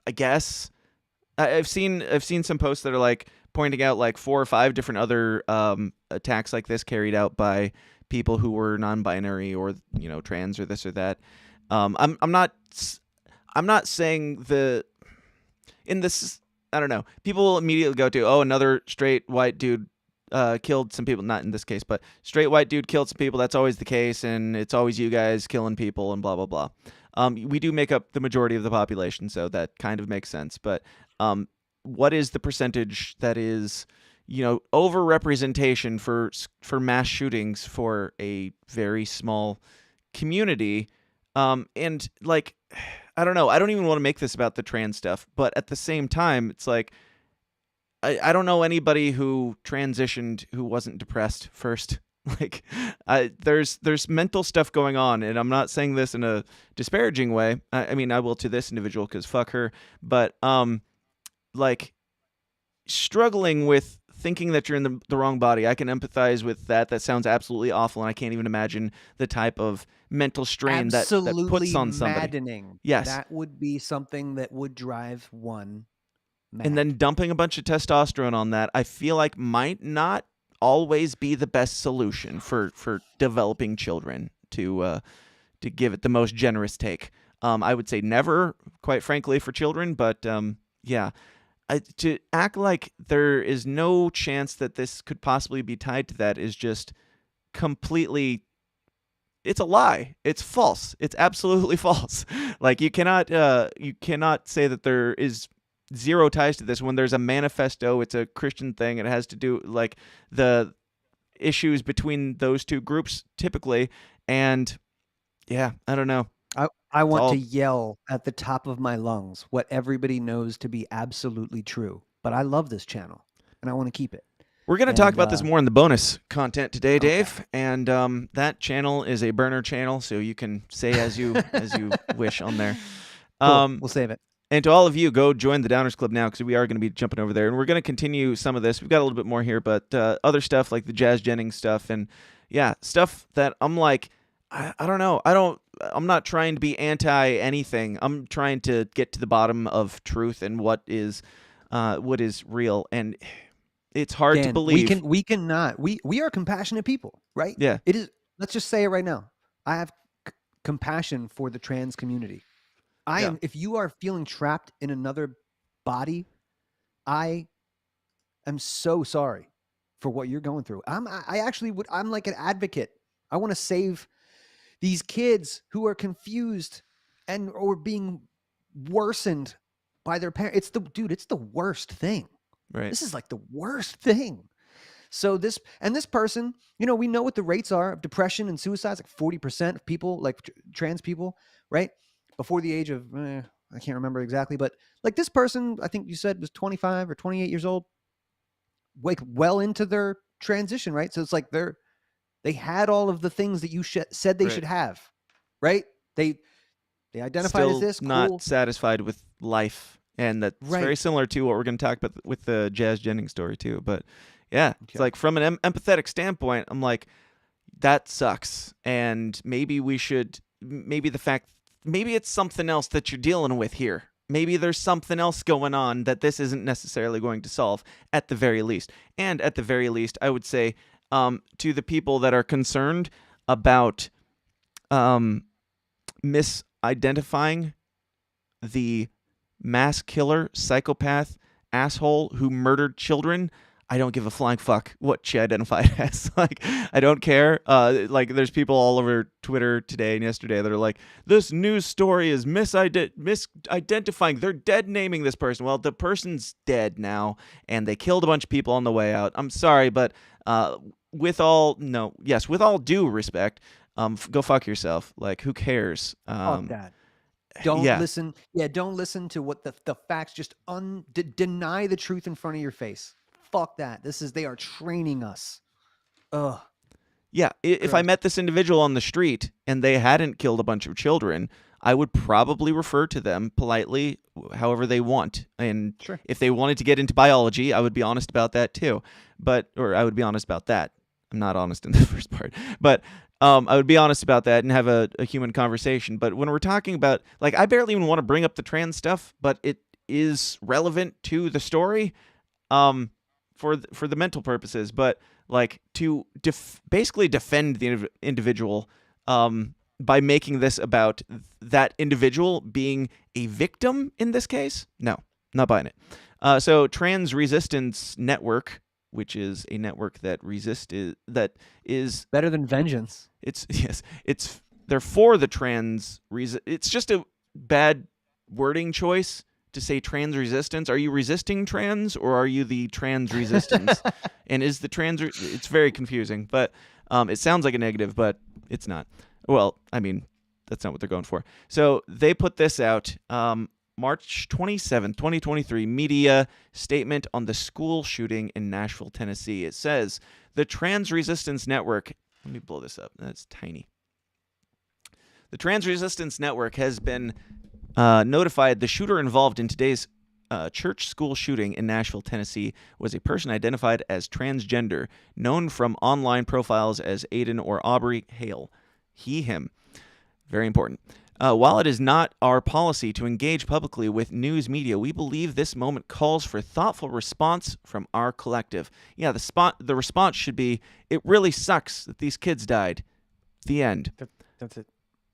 I guess. I've seen some posts that are like pointing out like 4 or 5 different other attacks like this carried out by people who were non-binary or, you know, trans or this or that. I'm not saying in this, I don't know, people immediately go to, another straight white dude killed some people. Not in this case, but straight white dude killed some people. That's always the case, and it's always you guys killing people and blah blah blah. We do make up the majority of the population, so that kind of makes sense. But what is the percentage that is, you know, overrepresentation for mass shootings for a very small community? And like, I don't know. I don't even want to make this about the trans stuff, but at the same time, it's like, I don't know anybody who transitioned who wasn't depressed first. Like, there's mental stuff going on, and I'm not saying this in a disparaging way. I mean, I will to this individual because fuck her. But like, struggling with thinking that you're in the wrong body, I can empathize with that. That sounds absolutely awful, and I can't even imagine the type of mental strain that puts on somebody. Maddening. Yes, that would be something that would drive one mad. And then dumping a bunch of testosterone on that, I feel like might not always be the best solution for developing children, to give it the most generous take. I would say never, quite frankly, for children, but yeah. To act like there is no chance that this could possibly be tied to that is just completely, it's a lie. It's false. It's absolutely false. Like, you cannot say that there is zero ties to this when there's a manifesto. It's a Christian thing. It has to do like the issues between those two groups typically. And yeah, I don't know. I want to yell at the top of my lungs what everybody knows to be absolutely true. But I love this channel, and I want to keep it. We're going to talk about this more in the bonus content today, Dave. Okay. And that channel is a burner channel, so you can say as you wish on there. Cool. We'll save it. And to all of you, go join the Downers Club now, because we are going to be jumping over there. And we're going to continue some of this. We've got a little bit more here, but other stuff like the Jazz Jennings stuff, and yeah, stuff that I'm like, I don't know. I'm not trying to be anti anything. I'm trying to get to the bottom of truth and what is real. And it's hard Dan, to believe. We cannot. We are compassionate people, right? Yeah. It is. Let's just say it right now. I have compassion for the trans community. I am. If you are feeling trapped in another body, I am so sorry for what you're going through. I'm like an advocate. I want to save these kids who are confused or being worsened by their parents. It's the worst thing. Right. This is like the worst thing. So this person, you know, we know what the rates are of depression and suicides, like 40% of people, like trans people, right? Before the age of, I can't remember exactly, but like this person, I think you said was 25 or 28 years old, like well into their transition, right? So it's like they had all of the things that you said they should have, right? They identified Still as this, not cool. satisfied with life, and that's very similar to what we're going to talk about with the Jazz Jennings story too. But Yeah. It's like from an empathetic standpoint, I'm like, that sucks. And maybe maybe it's something else that you're dealing with here. Maybe there's something else going on that this isn't necessarily going to solve at the very least. And at the very least, I would say to the people that are concerned about misidentifying the mass killer, psychopath, asshole who murdered children, I don't give a flying fuck what she identified as. Like, I don't care. Like, there's people all over Twitter today and yesterday that are like, this news story is misidentifying. They're dead naming this person. Well, the person's dead now, and they killed a bunch of people on the way out. I'm sorry, but with all due respect, go fuck yourself. Like, who cares? Fuck that. Don't listen. Yeah, don't listen to what the facts. Just deny the truth in front of your face. Fuck that. They are training us. Ugh. Yeah, if I met this individual on the street and they hadn't killed a bunch of children, I would probably refer to them politely, however they want. And if they wanted to get into biology, I would be honest about that too. Or I would be honest about that. I'm not honest in the first part. But I would be honest about that and have a human conversation. But when we're talking about, like, I barely even want to bring up the trans stuff, but it is relevant to the story. For the mental purposes, but like to basically defend the individual by making this about that individual being a victim in this case. No, not buying it. So Trans Resistance Network, which is a network that is better than vengeance. They're for the trans. It's just a bad wording choice to say trans resistance. Are you resisting trans, or are you the trans resistance? And is the trans... It's very confusing, but it sounds like a negative, but it's not. Well, I mean, that's not what they're going for. So they put this out, March 27th, 2023, media statement on the school shooting in Nashville, Tennessee. It says, the Trans Resistance Network... Let me blow this up. That's tiny. The Trans Resistance Network has been... notified the shooter involved in today's church school shooting in Nashville, Tennessee, was a person identified as transgender, known from online profiles as Aiden or Aubrey Hale. He, him. Very important. While it is not our policy to engage publicly with news media, we believe this moment calls for thoughtful response from our collective. Yeah, the response should be, it really sucks that these kids died. The end. That's it.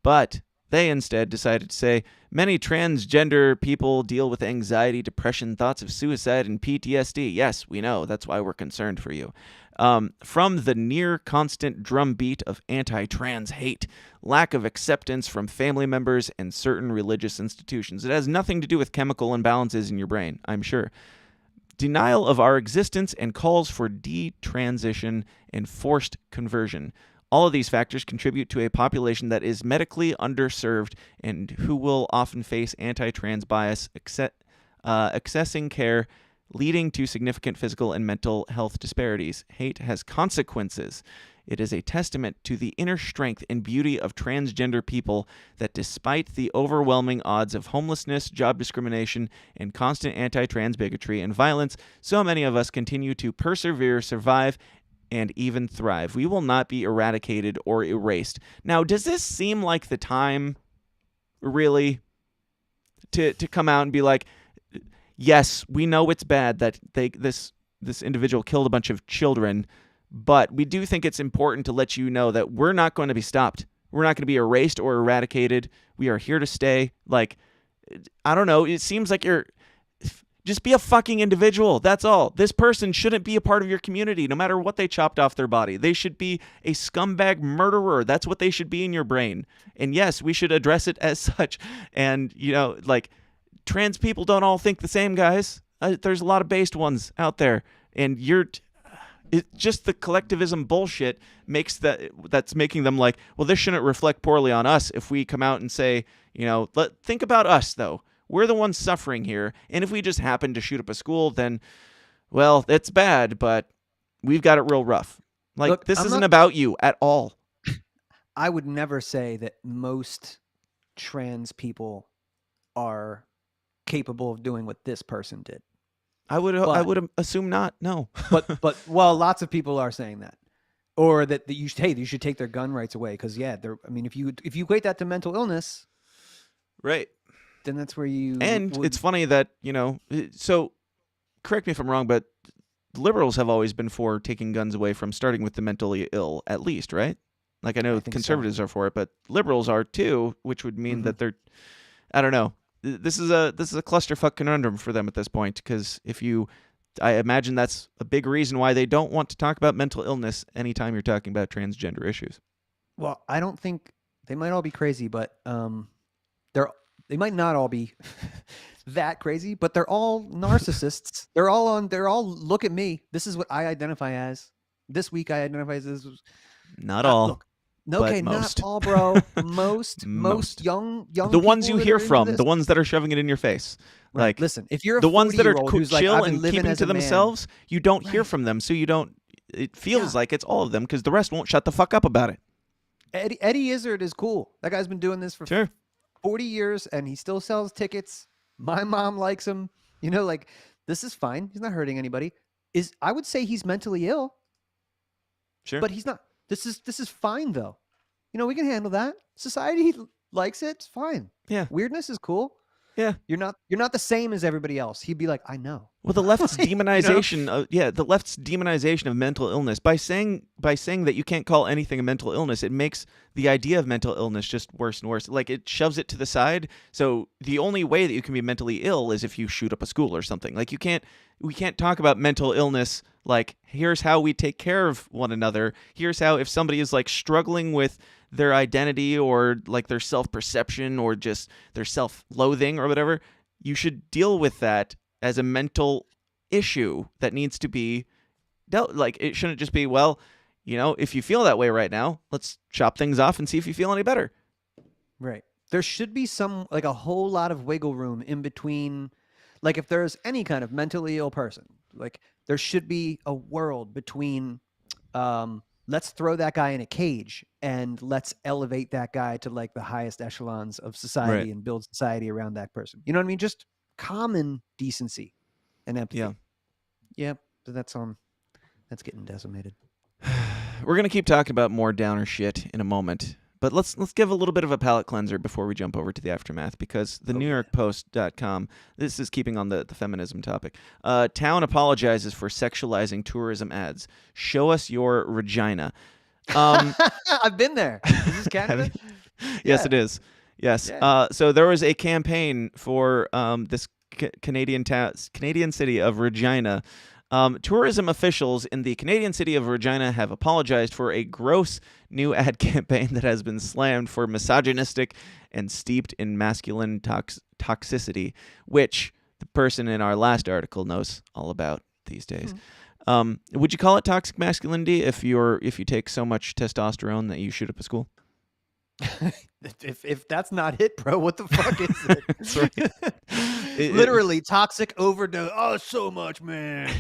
But... they instead decided to say, many transgender people deal with anxiety, depression, thoughts of suicide, and PTSD. Yes, we know. That's why we're concerned for you. From the near constant drumbeat of anti-trans hate, lack of acceptance from family members and certain religious institutions. It has nothing to do with chemical imbalances in your brain, I'm sure. Denial of our existence and calls for detransition and forced conversion. All of these factors contribute to a population that is medically underserved and who will often face anti-trans bias, accessing care, leading to significant physical and mental health disparities. Hate has consequences. It is a testament to the inner strength and beauty of transgender people that despite the overwhelming odds of homelessness, job discrimination, and constant anti-trans bigotry and violence, so many of us continue to persevere, survive, and even thrive. We will not be eradicated or erased. Now, does this seem like the time, really, to come out and be like, yes, we know it's bad that this individual killed a bunch of children, but we do think it's important to let you know that we're not going to be stopped. We're not going to be erased or eradicated. We are here to stay. Like, I don't know. It seems like you're... Just be a fucking individual. That's all. This person shouldn't be a part of your community, no matter what they chopped off their body. They should be a scumbag murderer. That's what they should be in your brain. And yes, we should address it as such. And, you know, like, trans people don't all think the same, guys. There's a lot of based ones out there. And it's just the collectivism bullshit that's making them like, well, this shouldn't reflect poorly on us if we come out and say, you know, think about us, though. We're the ones suffering here, and if we just happen to shoot up a school, then, well, it's bad, but we've got it real rough. Like, look, this isn't about you at all. I would never say that most trans people are capable of doing what this person did. I would assume not. No. but lots of people are saying that, or that you should take their gun rights away because if you equate that to mental illness, right, then that's where you. And it's funny that so correct me if I'm wrong, but liberals have always been for taking guns away from starting with the mentally ill, at least, right? Like I know conservatives are for it, but liberals are too, which would mean that they're, I don't know. This is a clusterfuck conundrum for them at this point because I imagine that's a big reason why they don't want to talk about mental illness anytime you're talking about transgender issues. Well, I don't think they might all be crazy, but they might not all be that crazy, but they're all narcissists. They're all look at me. This is what I identify as. This week I identify as this. Not all. Look, okay, most. not all, bro. Most young the ones you hear from, this. the ones that are shoving it in your face. Right. Like, listen, if you're the ones that are who's chill like, and keeping to themselves, you don't hear from them, so you don't. It feels like it's all of them because the rest won't shut the fuck up about it. Eddie Izzard is cool. That guy's been doing this for 40 years, and he still sells tickets. My mom likes him. This is fine. He's not hurting anybody. I would say he's mentally ill. Sure, but he's not. This is fine though. We can handle that. Society likes it. It's fine. Yeah. Weirdness is cool. Yeah. You're not the same as everybody else. He'd be like, I know. Well, the left's demonization of mental illness by saying that you can't call anything a mental illness, it makes the idea of mental illness just worse and worse. Like it shoves it to the side. So the only way that you can be mentally ill is if you shoot up a school or something. Like we can't talk about mental illness like here's how we take care of one another. Here's how if somebody is like struggling with their identity or like their self-perception or just their self-loathing or whatever, you should deal with that as a mental issue that needs to be dealt. Like it shouldn't just be, well, if you feel that way right now, let's chop things off and see if you feel any better. Right. There should be a whole lot of wiggle room in between. Like if there's any kind of mentally ill person, like there should be a world between, let's throw that guy in a cage and let's elevate that guy to like the highest echelons of society and build society around that person. You know what I mean? Just common decency and empathy. Yeah. Yeah. That's getting decimated. We're going to keep talking about more downer shit in a moment, but let's give a little bit of a palate cleanser before we jump over to the aftermath, because the NewYorkPost.com, this is keeping on the feminism topic. Town apologizes for sexualizing tourism ads. Show us your regina. I've been there. Is this Canada? Yes, it is. Yes. Yeah. So there was a campaign for this Canadian city of Regina. Tourism officials in the Canadian city of Regina have apologized for a gross new ad campaign that has been slammed for misogynistic and steeped in masculine toxicity, which the person in our last article knows all about these days. Would you call it toxic masculinity if you take so much testosterone that you shoot up a school? If that's not it, bro, what the fuck is it? That's right. Literally toxic overdose. Oh, so much, man.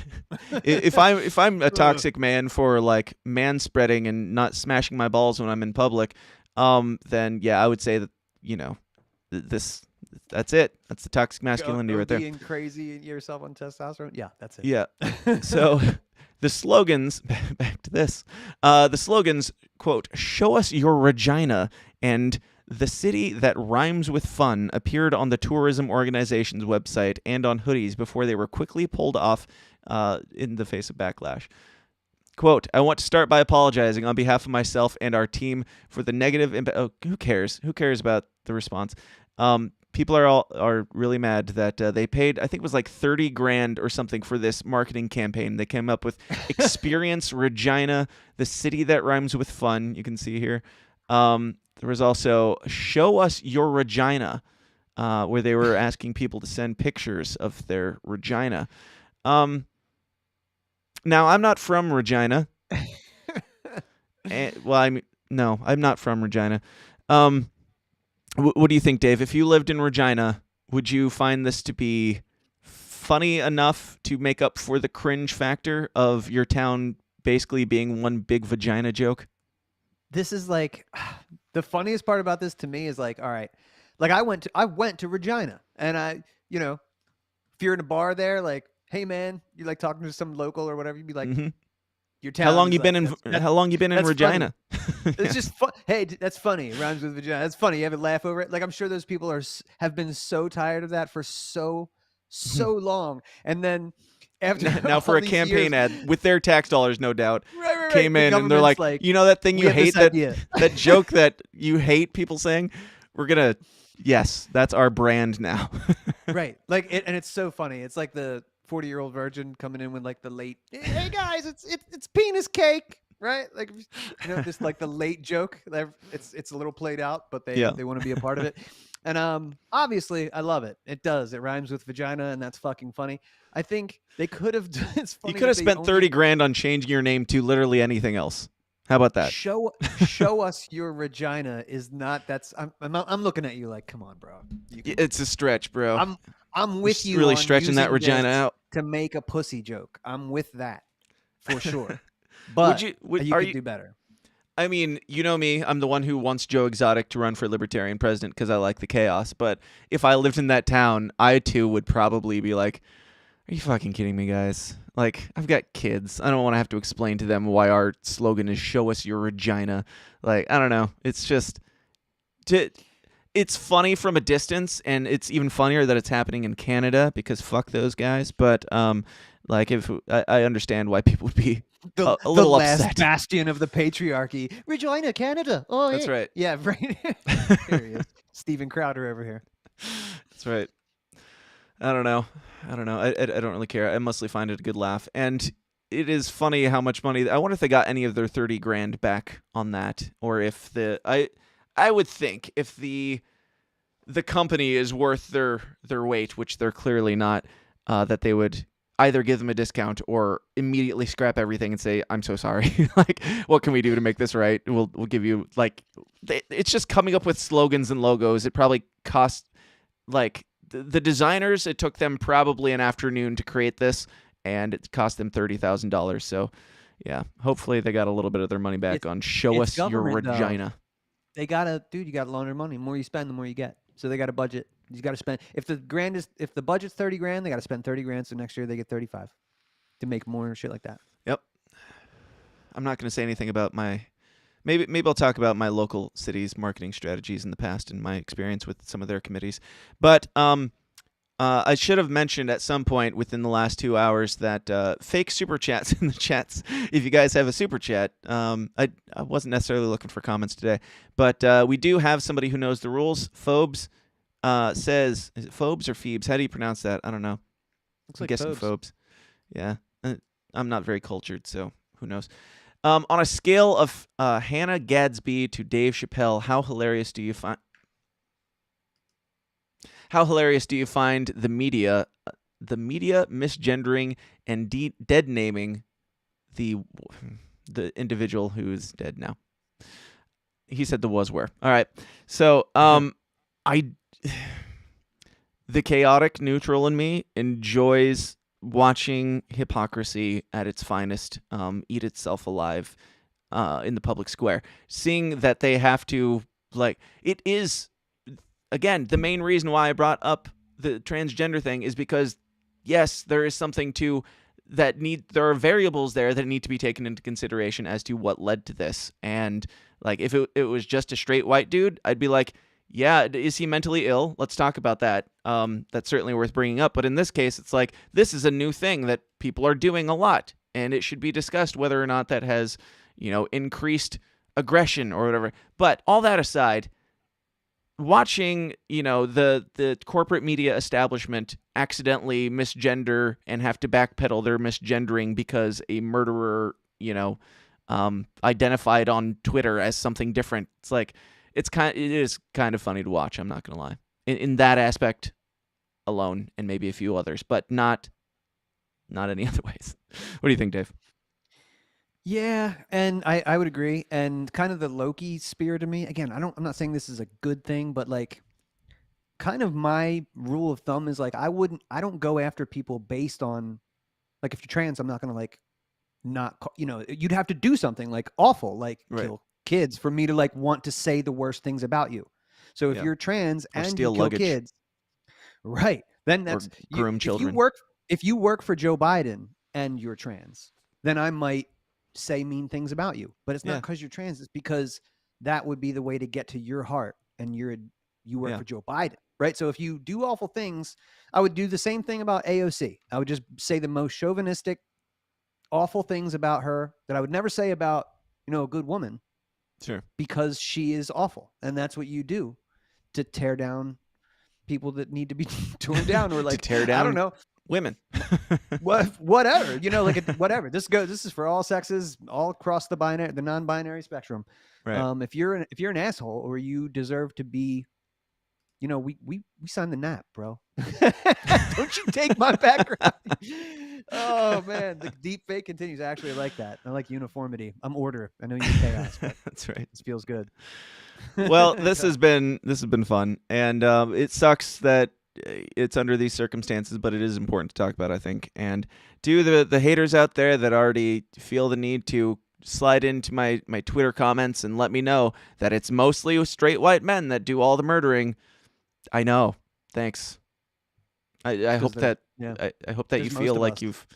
if I'm a toxic man for like man spreading and not smashing my balls when I'm in public, then yeah, I would say that that's it. That's the toxic masculinity right there. Being crazy yourself on testosterone. Yeah, that's it. Yeah. So the slogans, back to this, the slogans, quote, "Show us your Regina," and "The city that rhymes with fun" appeared on the tourism organization's website and on hoodies before they were quickly pulled off in the face of backlash. Quote, "I want to start by apologizing on behalf of myself and our team for the negative impact." Oh, who cares? Who cares about the response? People are really mad that they paid, I think it was like $30,000 or something for this marketing campaign. They came up with "Experience Regina, the city that rhymes with fun." You can see here. There was also "Show us your Regina," where they were asking people to send pictures of their Regina. Now, I'm not from Regina. No, I'm not from Regina. What do you think, Dave? If you lived in Regina, would you find this to be funny enough to make up for the cringe factor of your town basically being one big vagina joke? This is like, the funniest part about this to me is like, all right, like I went to Regina, and if you're in a bar there, like hey man, you're like talking to some local or whatever, you'd be like, your town. How long is you like, been in? How long you been in Regina? It's just fun. Hey, that's funny. It rhymes with vagina. That's funny. You have a laugh over it. Like I'm sure those people have been so tired of that for so long, and then after now for a campaign ad with their tax dollars, no doubt, right. came The in and they're like, you know that thing you hate, that joke that you hate people saying, we're gonna, yes, that's our brand now. Right. Like and it's so funny. It's like the 40-year-old virgin coming in with like the late, hey guys, it's penis cake, right? Like, you know, just like the late joke. It's a little played out, but they want to be a part of it. And obviously, I love it. It does. It rhymes with vagina, and that's fucking funny. I think they could have. It's funny. You could have spent 30 grand on changing your name to literally anything else. How about that? Show us your Regina is not. That's I'm looking at you like, come on, bro. It's a stretch, bro. I'm with you. Really on stretching that Regina out to make a pussy joke. I'm with that for sure. But you could do better. I mean, you know me. I'm the one who wants Joe Exotic to run for Libertarian president because I like the chaos. But if I lived in that town, I too would probably be like, "Are you fucking kidding me, guys? Like, I've got kids. I don't want to have to explain to them why our slogan is show us your Regina." Like, I don't know. It's just, it's funny from a distance, and it's even funnier that it's happening in Canada because fuck those guys. But like, if I understand why people would be a little last upset. bastion of the patriarchy, Regina, Canada. Oh, that's right. Yeah, right. There he is, Steven Crowder over here. That's right. I don't know. I don't really care. I mostly find it a good laugh. And it is funny how much money. I wonder if they got any of their 30 grand back on that, or if I would think if the company is worth their weight, which they're clearly not, that they would either give them a discount or immediately scrap everything and say, "I'm so sorry. Like, what can we do to make this right? We'll give you like." It's just coming up with slogans and logos. It probably cost like. The designers, it took them probably an afternoon to create this, and it cost them $30,000. So, yeah, hopefully they got a little bit of their money back on show us your Regina. They gotta, dude. You gotta launder money. The more you spend, the more you get. So they got a budget. You got to spend. If the budget's 30 grand, they got to spend 30 grand. So next year they get 35 to make more shit like that. Yep. I'm not gonna say anything about my. Maybe I'll talk about my local city's marketing strategies in the past and my experience with some of their committees. But I should have mentioned at some point within the last 2 hours that fake super chats in the chats. If you guys have a super chat, I wasn't necessarily looking for comments today, but we do have somebody who knows the rules. Phobes says, is it Phobes or Phoebes? How do you pronounce that? I don't know. Looks like guessing Phobes. Yeah, I'm not very cultured, so who knows. On a scale of Hannah Gadsby to Dave Chappelle, how hilarious do you find the media misgendering and dead naming the individual who is dead now? He said the was where. All right, so the chaotic neutral in me enjoys watching hypocrisy at its finest eat itself alive in the public square. Seeing that they have to, like, it is, again, the main reason why I brought up the transgender thing is because, yes, there is something to that there are variables there that need to be taken into consideration as to what led to this. And, like, if it was just a straight white dude, I'd be like, yeah, is he mentally ill? Let's talk about that. That's certainly worth bringing up. But in this case, it's like, this is a new thing that people are doing a lot, and it should be discussed whether or not that has, increased aggression or whatever. But all that aside, watching, the corporate media establishment accidentally misgender and have to backpedal their misgendering because a murderer, identified on Twitter as something different. It's like, it is kind of funny to watch. I'm not going to lie. In that aspect alone, and maybe a few others, but not any other ways. What do you think, Dave? Yeah, and I would agree. And kind of the Loki spirit of me. Again, I'm not saying this is a good thing, but like, kind of my rule of thumb is like, I don't go after people based on, like, if you're trans, I'm not going to like, you'd have to do something like awful, like kill kids for me to like want to say the worst things about you. So if you're trans and you kill kids, right, then that's or groom children. if you work for Joe Biden and you're trans, then I might say mean things about you. But it's not because you're trans. It's because that would be the way to get to your heart, and you work for Joe Biden, right? So if you do awful things, I would do the same thing about AOC. I would just say the most chauvinistic, awful things about her that I would never say about, a good woman. Sure. Because she is awful. And that's what you do to tear down people that need to be torn down, or like, to tear down, I don't know, women. whatever, whatever. This is for all sexes, all across the non-binary spectrum. Right. If you're an asshole, or you deserve to be, we signed the NAP, bro. Don't you take my background. Oh man, the deep fake continues. I actually like that. I like uniformity. I'm order. I know you're chaos. That's right. This feels good. Well, this has been fun, and it sucks that it's under these circumstances, but it is important to talk about, I think. And to the haters out there that already feel the need to slide into my Twitter comments and let me know that it's mostly straight white men that do all the murdering. I know. Thanks. I hope that I hope that you feel like you've.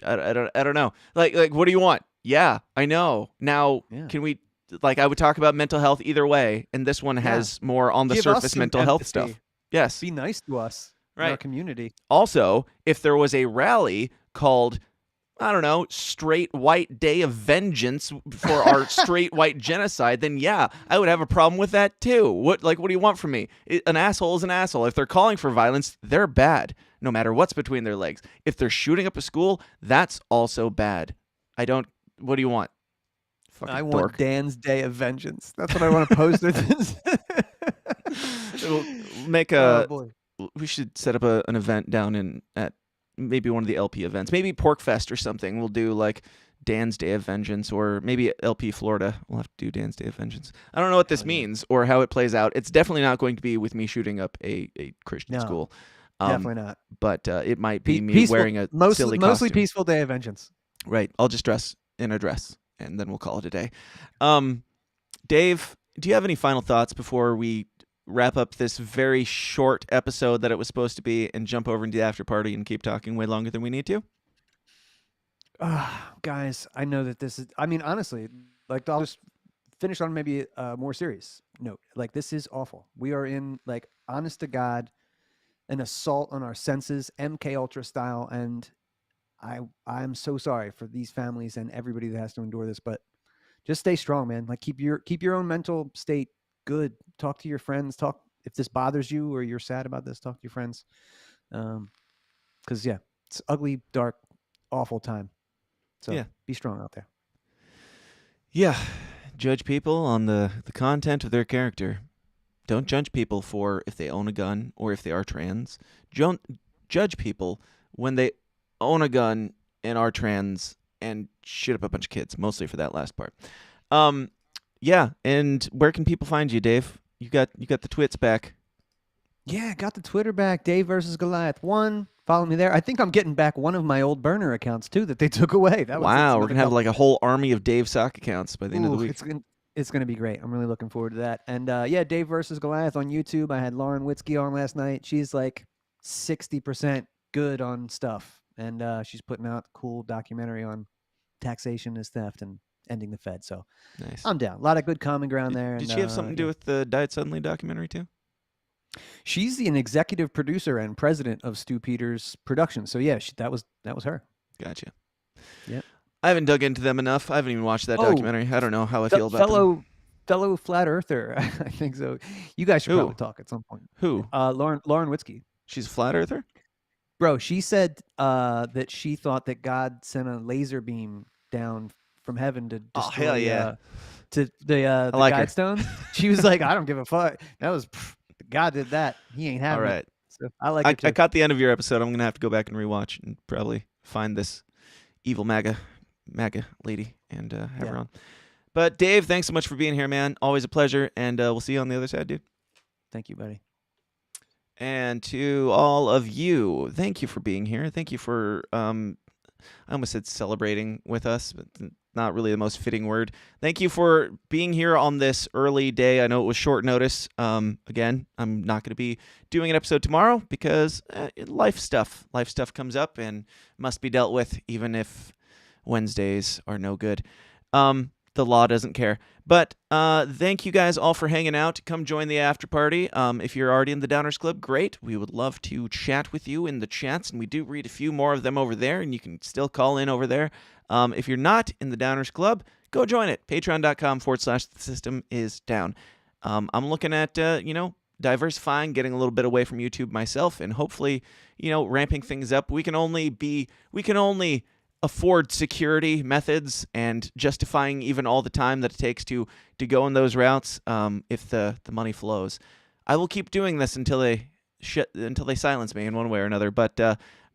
I don't know. Like what do you want? Yeah, I know. Now can we? Like, I would talk about mental health either way, and this one has more on the surface mental health stuff. Yes. Be nice to us, in our community. Also, if there was a rally called, I don't know, Straight White Day of Vengeance for our straight white genocide, then yeah, I would have a problem with that too. What do you want from me? An asshole is an asshole. If they're calling for violence, they're bad, no matter what's between their legs. If they're shooting up a school, that's also bad. What do you want? I want Dan's Day of Vengeance. That's what I want to post with this. We'll make we should set up an event down at maybe one of the LP events, maybe Pork Fest or something. We'll do like Dan's Day of Vengeance, or maybe LP Florida. We'll have to do Dan's Day of Vengeance. I don't know what this means or how it plays out. It's definitely not going to be with me shooting up a Christian school. Definitely not. But it might be me wearing a silly costume. Mostly peaceful Day of Vengeance. Right. I'll just dress in a dress, and then we'll call it a day. Dave, do you have any final thoughts before we wrap up this very short episode that it was supposed to be and jump over into the after party and keep talking way longer than we need to? Guys, I know that this is, honestly, like, I'll just finish on maybe a more serious note. Like, this is awful. We are in, like, honest to God, an assault on our senses, MK Ultra style, and I'm so sorry for these families and everybody that has to endure this, but just stay strong, man. Like, keep your own mental state good. Talk to your friends. If this bothers you or you're sad about this, talk to your friends. Because it's ugly, dark, awful time. So be strong out there. Yeah. Judge people on the content of their character. Don't judge people for if they own a gun or if they are trans. Judge people when they own a gun and are trans and shoot up a bunch of kids, mostly for that last part. Yeah, and where can people find you, Dave? You got the twits back. Yeah, got the Twitter back. Dave versus Goliath 1. Follow me there. I think I'm getting back one of my old burner accounts too that they took away. Wow, we're gonna have like a whole army of Dave sock accounts by the end of the week. It's gonna be great. I'm really looking forward to that. And Dave versus Goliath on YouTube. I had Lauren Witzke on last night. She's like 60% good on stuff, and she's putting out a cool documentary on taxation as theft and ending the Fed. So nice. I'm down. A lot of good common ground there. Did she have something to do with the Diet Suddenly documentary too? She's an executive producer and president of Stu Peters Productions. So yeah, that was her. Gotcha. Yeah. I haven't dug into them enough. I haven't even watched that documentary. I don't know how I feel about them. Fellow flat earther, I think so. You guys should probably talk at some point. Who? Lauren Witzke. She's a flat earther? Bro, she said that she thought that God sent a laser beam down from heaven to destroy hell yeah. To the like Guidestones. She was like, I don't give a fuck. That was God did that. He ain't having all right. it. So I like it too. I caught the end of your episode. I'm gonna have to go back and rewatch and probably find this evil MAGA lady and have her on. But Dave, thanks so much for being here, man. Always a pleasure, and we'll see you on the other side, dude. Thank you, buddy. And to all of you, thank you for being here. Thank you for I almost said celebrating with us, but not really the most fitting word. Thank you for being here on this early day. I know it was short notice. Again, I'm not going to be doing an episode tomorrow because life stuff comes up and must be dealt with, even if Wednesdays are no good. The law doesn't care. But thank you guys all for hanging out. Come join the after party. If you're already in the Downers Club, great. We would love to chat with you in the chats, and we do read a few more of them over there, and you can still call in over there. If you're not in the Downers Club, go join it. Patreon.com/the system is down. I'm looking at, diversifying, getting a little bit away from YouTube myself, and hopefully, ramping things up. We can only afford security methods and justifying even all the time that it takes to go in those routes if the money flows. I will keep doing this until they silence me in one way or another. But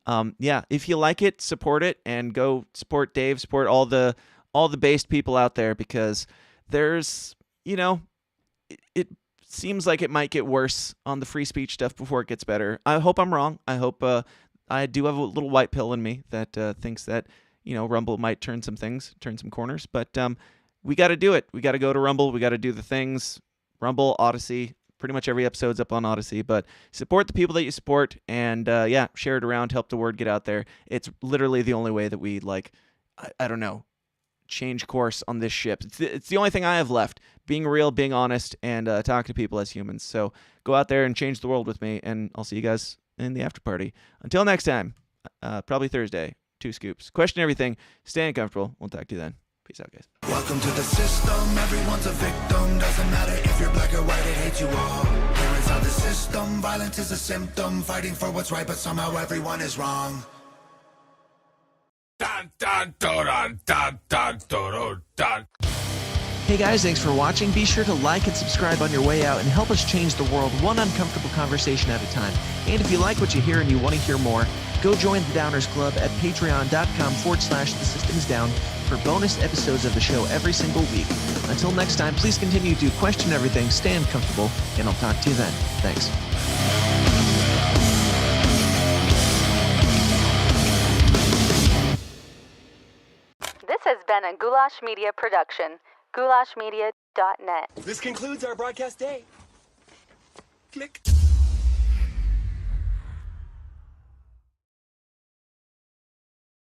if you like it, support it, and go support Dave, support all the based people out there, because there's it seems like it might get worse on the free speech stuff before it gets better. I hope I'm wrong. I hope I do have a little white pill in me that thinks that, Rumble might turn some corners. But we got to do it. We got to go to Rumble. We got to do the things. Rumble, Odyssey, pretty much every episode's up on Odyssey. But support the people that you support, and share it around, help the word get out there. It's literally the only way that we, I don't know, change course on this ship. It's the only thing I have left. Being real, being honest, and talking to people as humans. So go out there and change the world with me, and I'll see you guys in the after party. Until next time, probably Thursday, 2 scoops. Question everything. Stay uncomfortable. We'll talk to you then. Peace out, guys. Welcome to the system, everyone's a victim. Doesn't matter if you're black or white, it hates you all. Here is how the system, violence is a symptom. Fighting for what's right, but somehow everyone is wrong. Dun, dun, dun, dun, dun, dun, dun. Hey guys, thanks for watching. Be sure to like and subscribe on your way out and help us change the world one uncomfortable conversation at a time. And if you like what you hear and you want to hear more, go join the Downers Club at patreon.com/thesystemsdown for bonus episodes of the show every single week. Until next time, please continue to question everything, stay uncomfortable, and I'll talk to you then. Thanks. This has been a Goulash Media production. goulashmedia.net. This concludes our broadcast day. Click.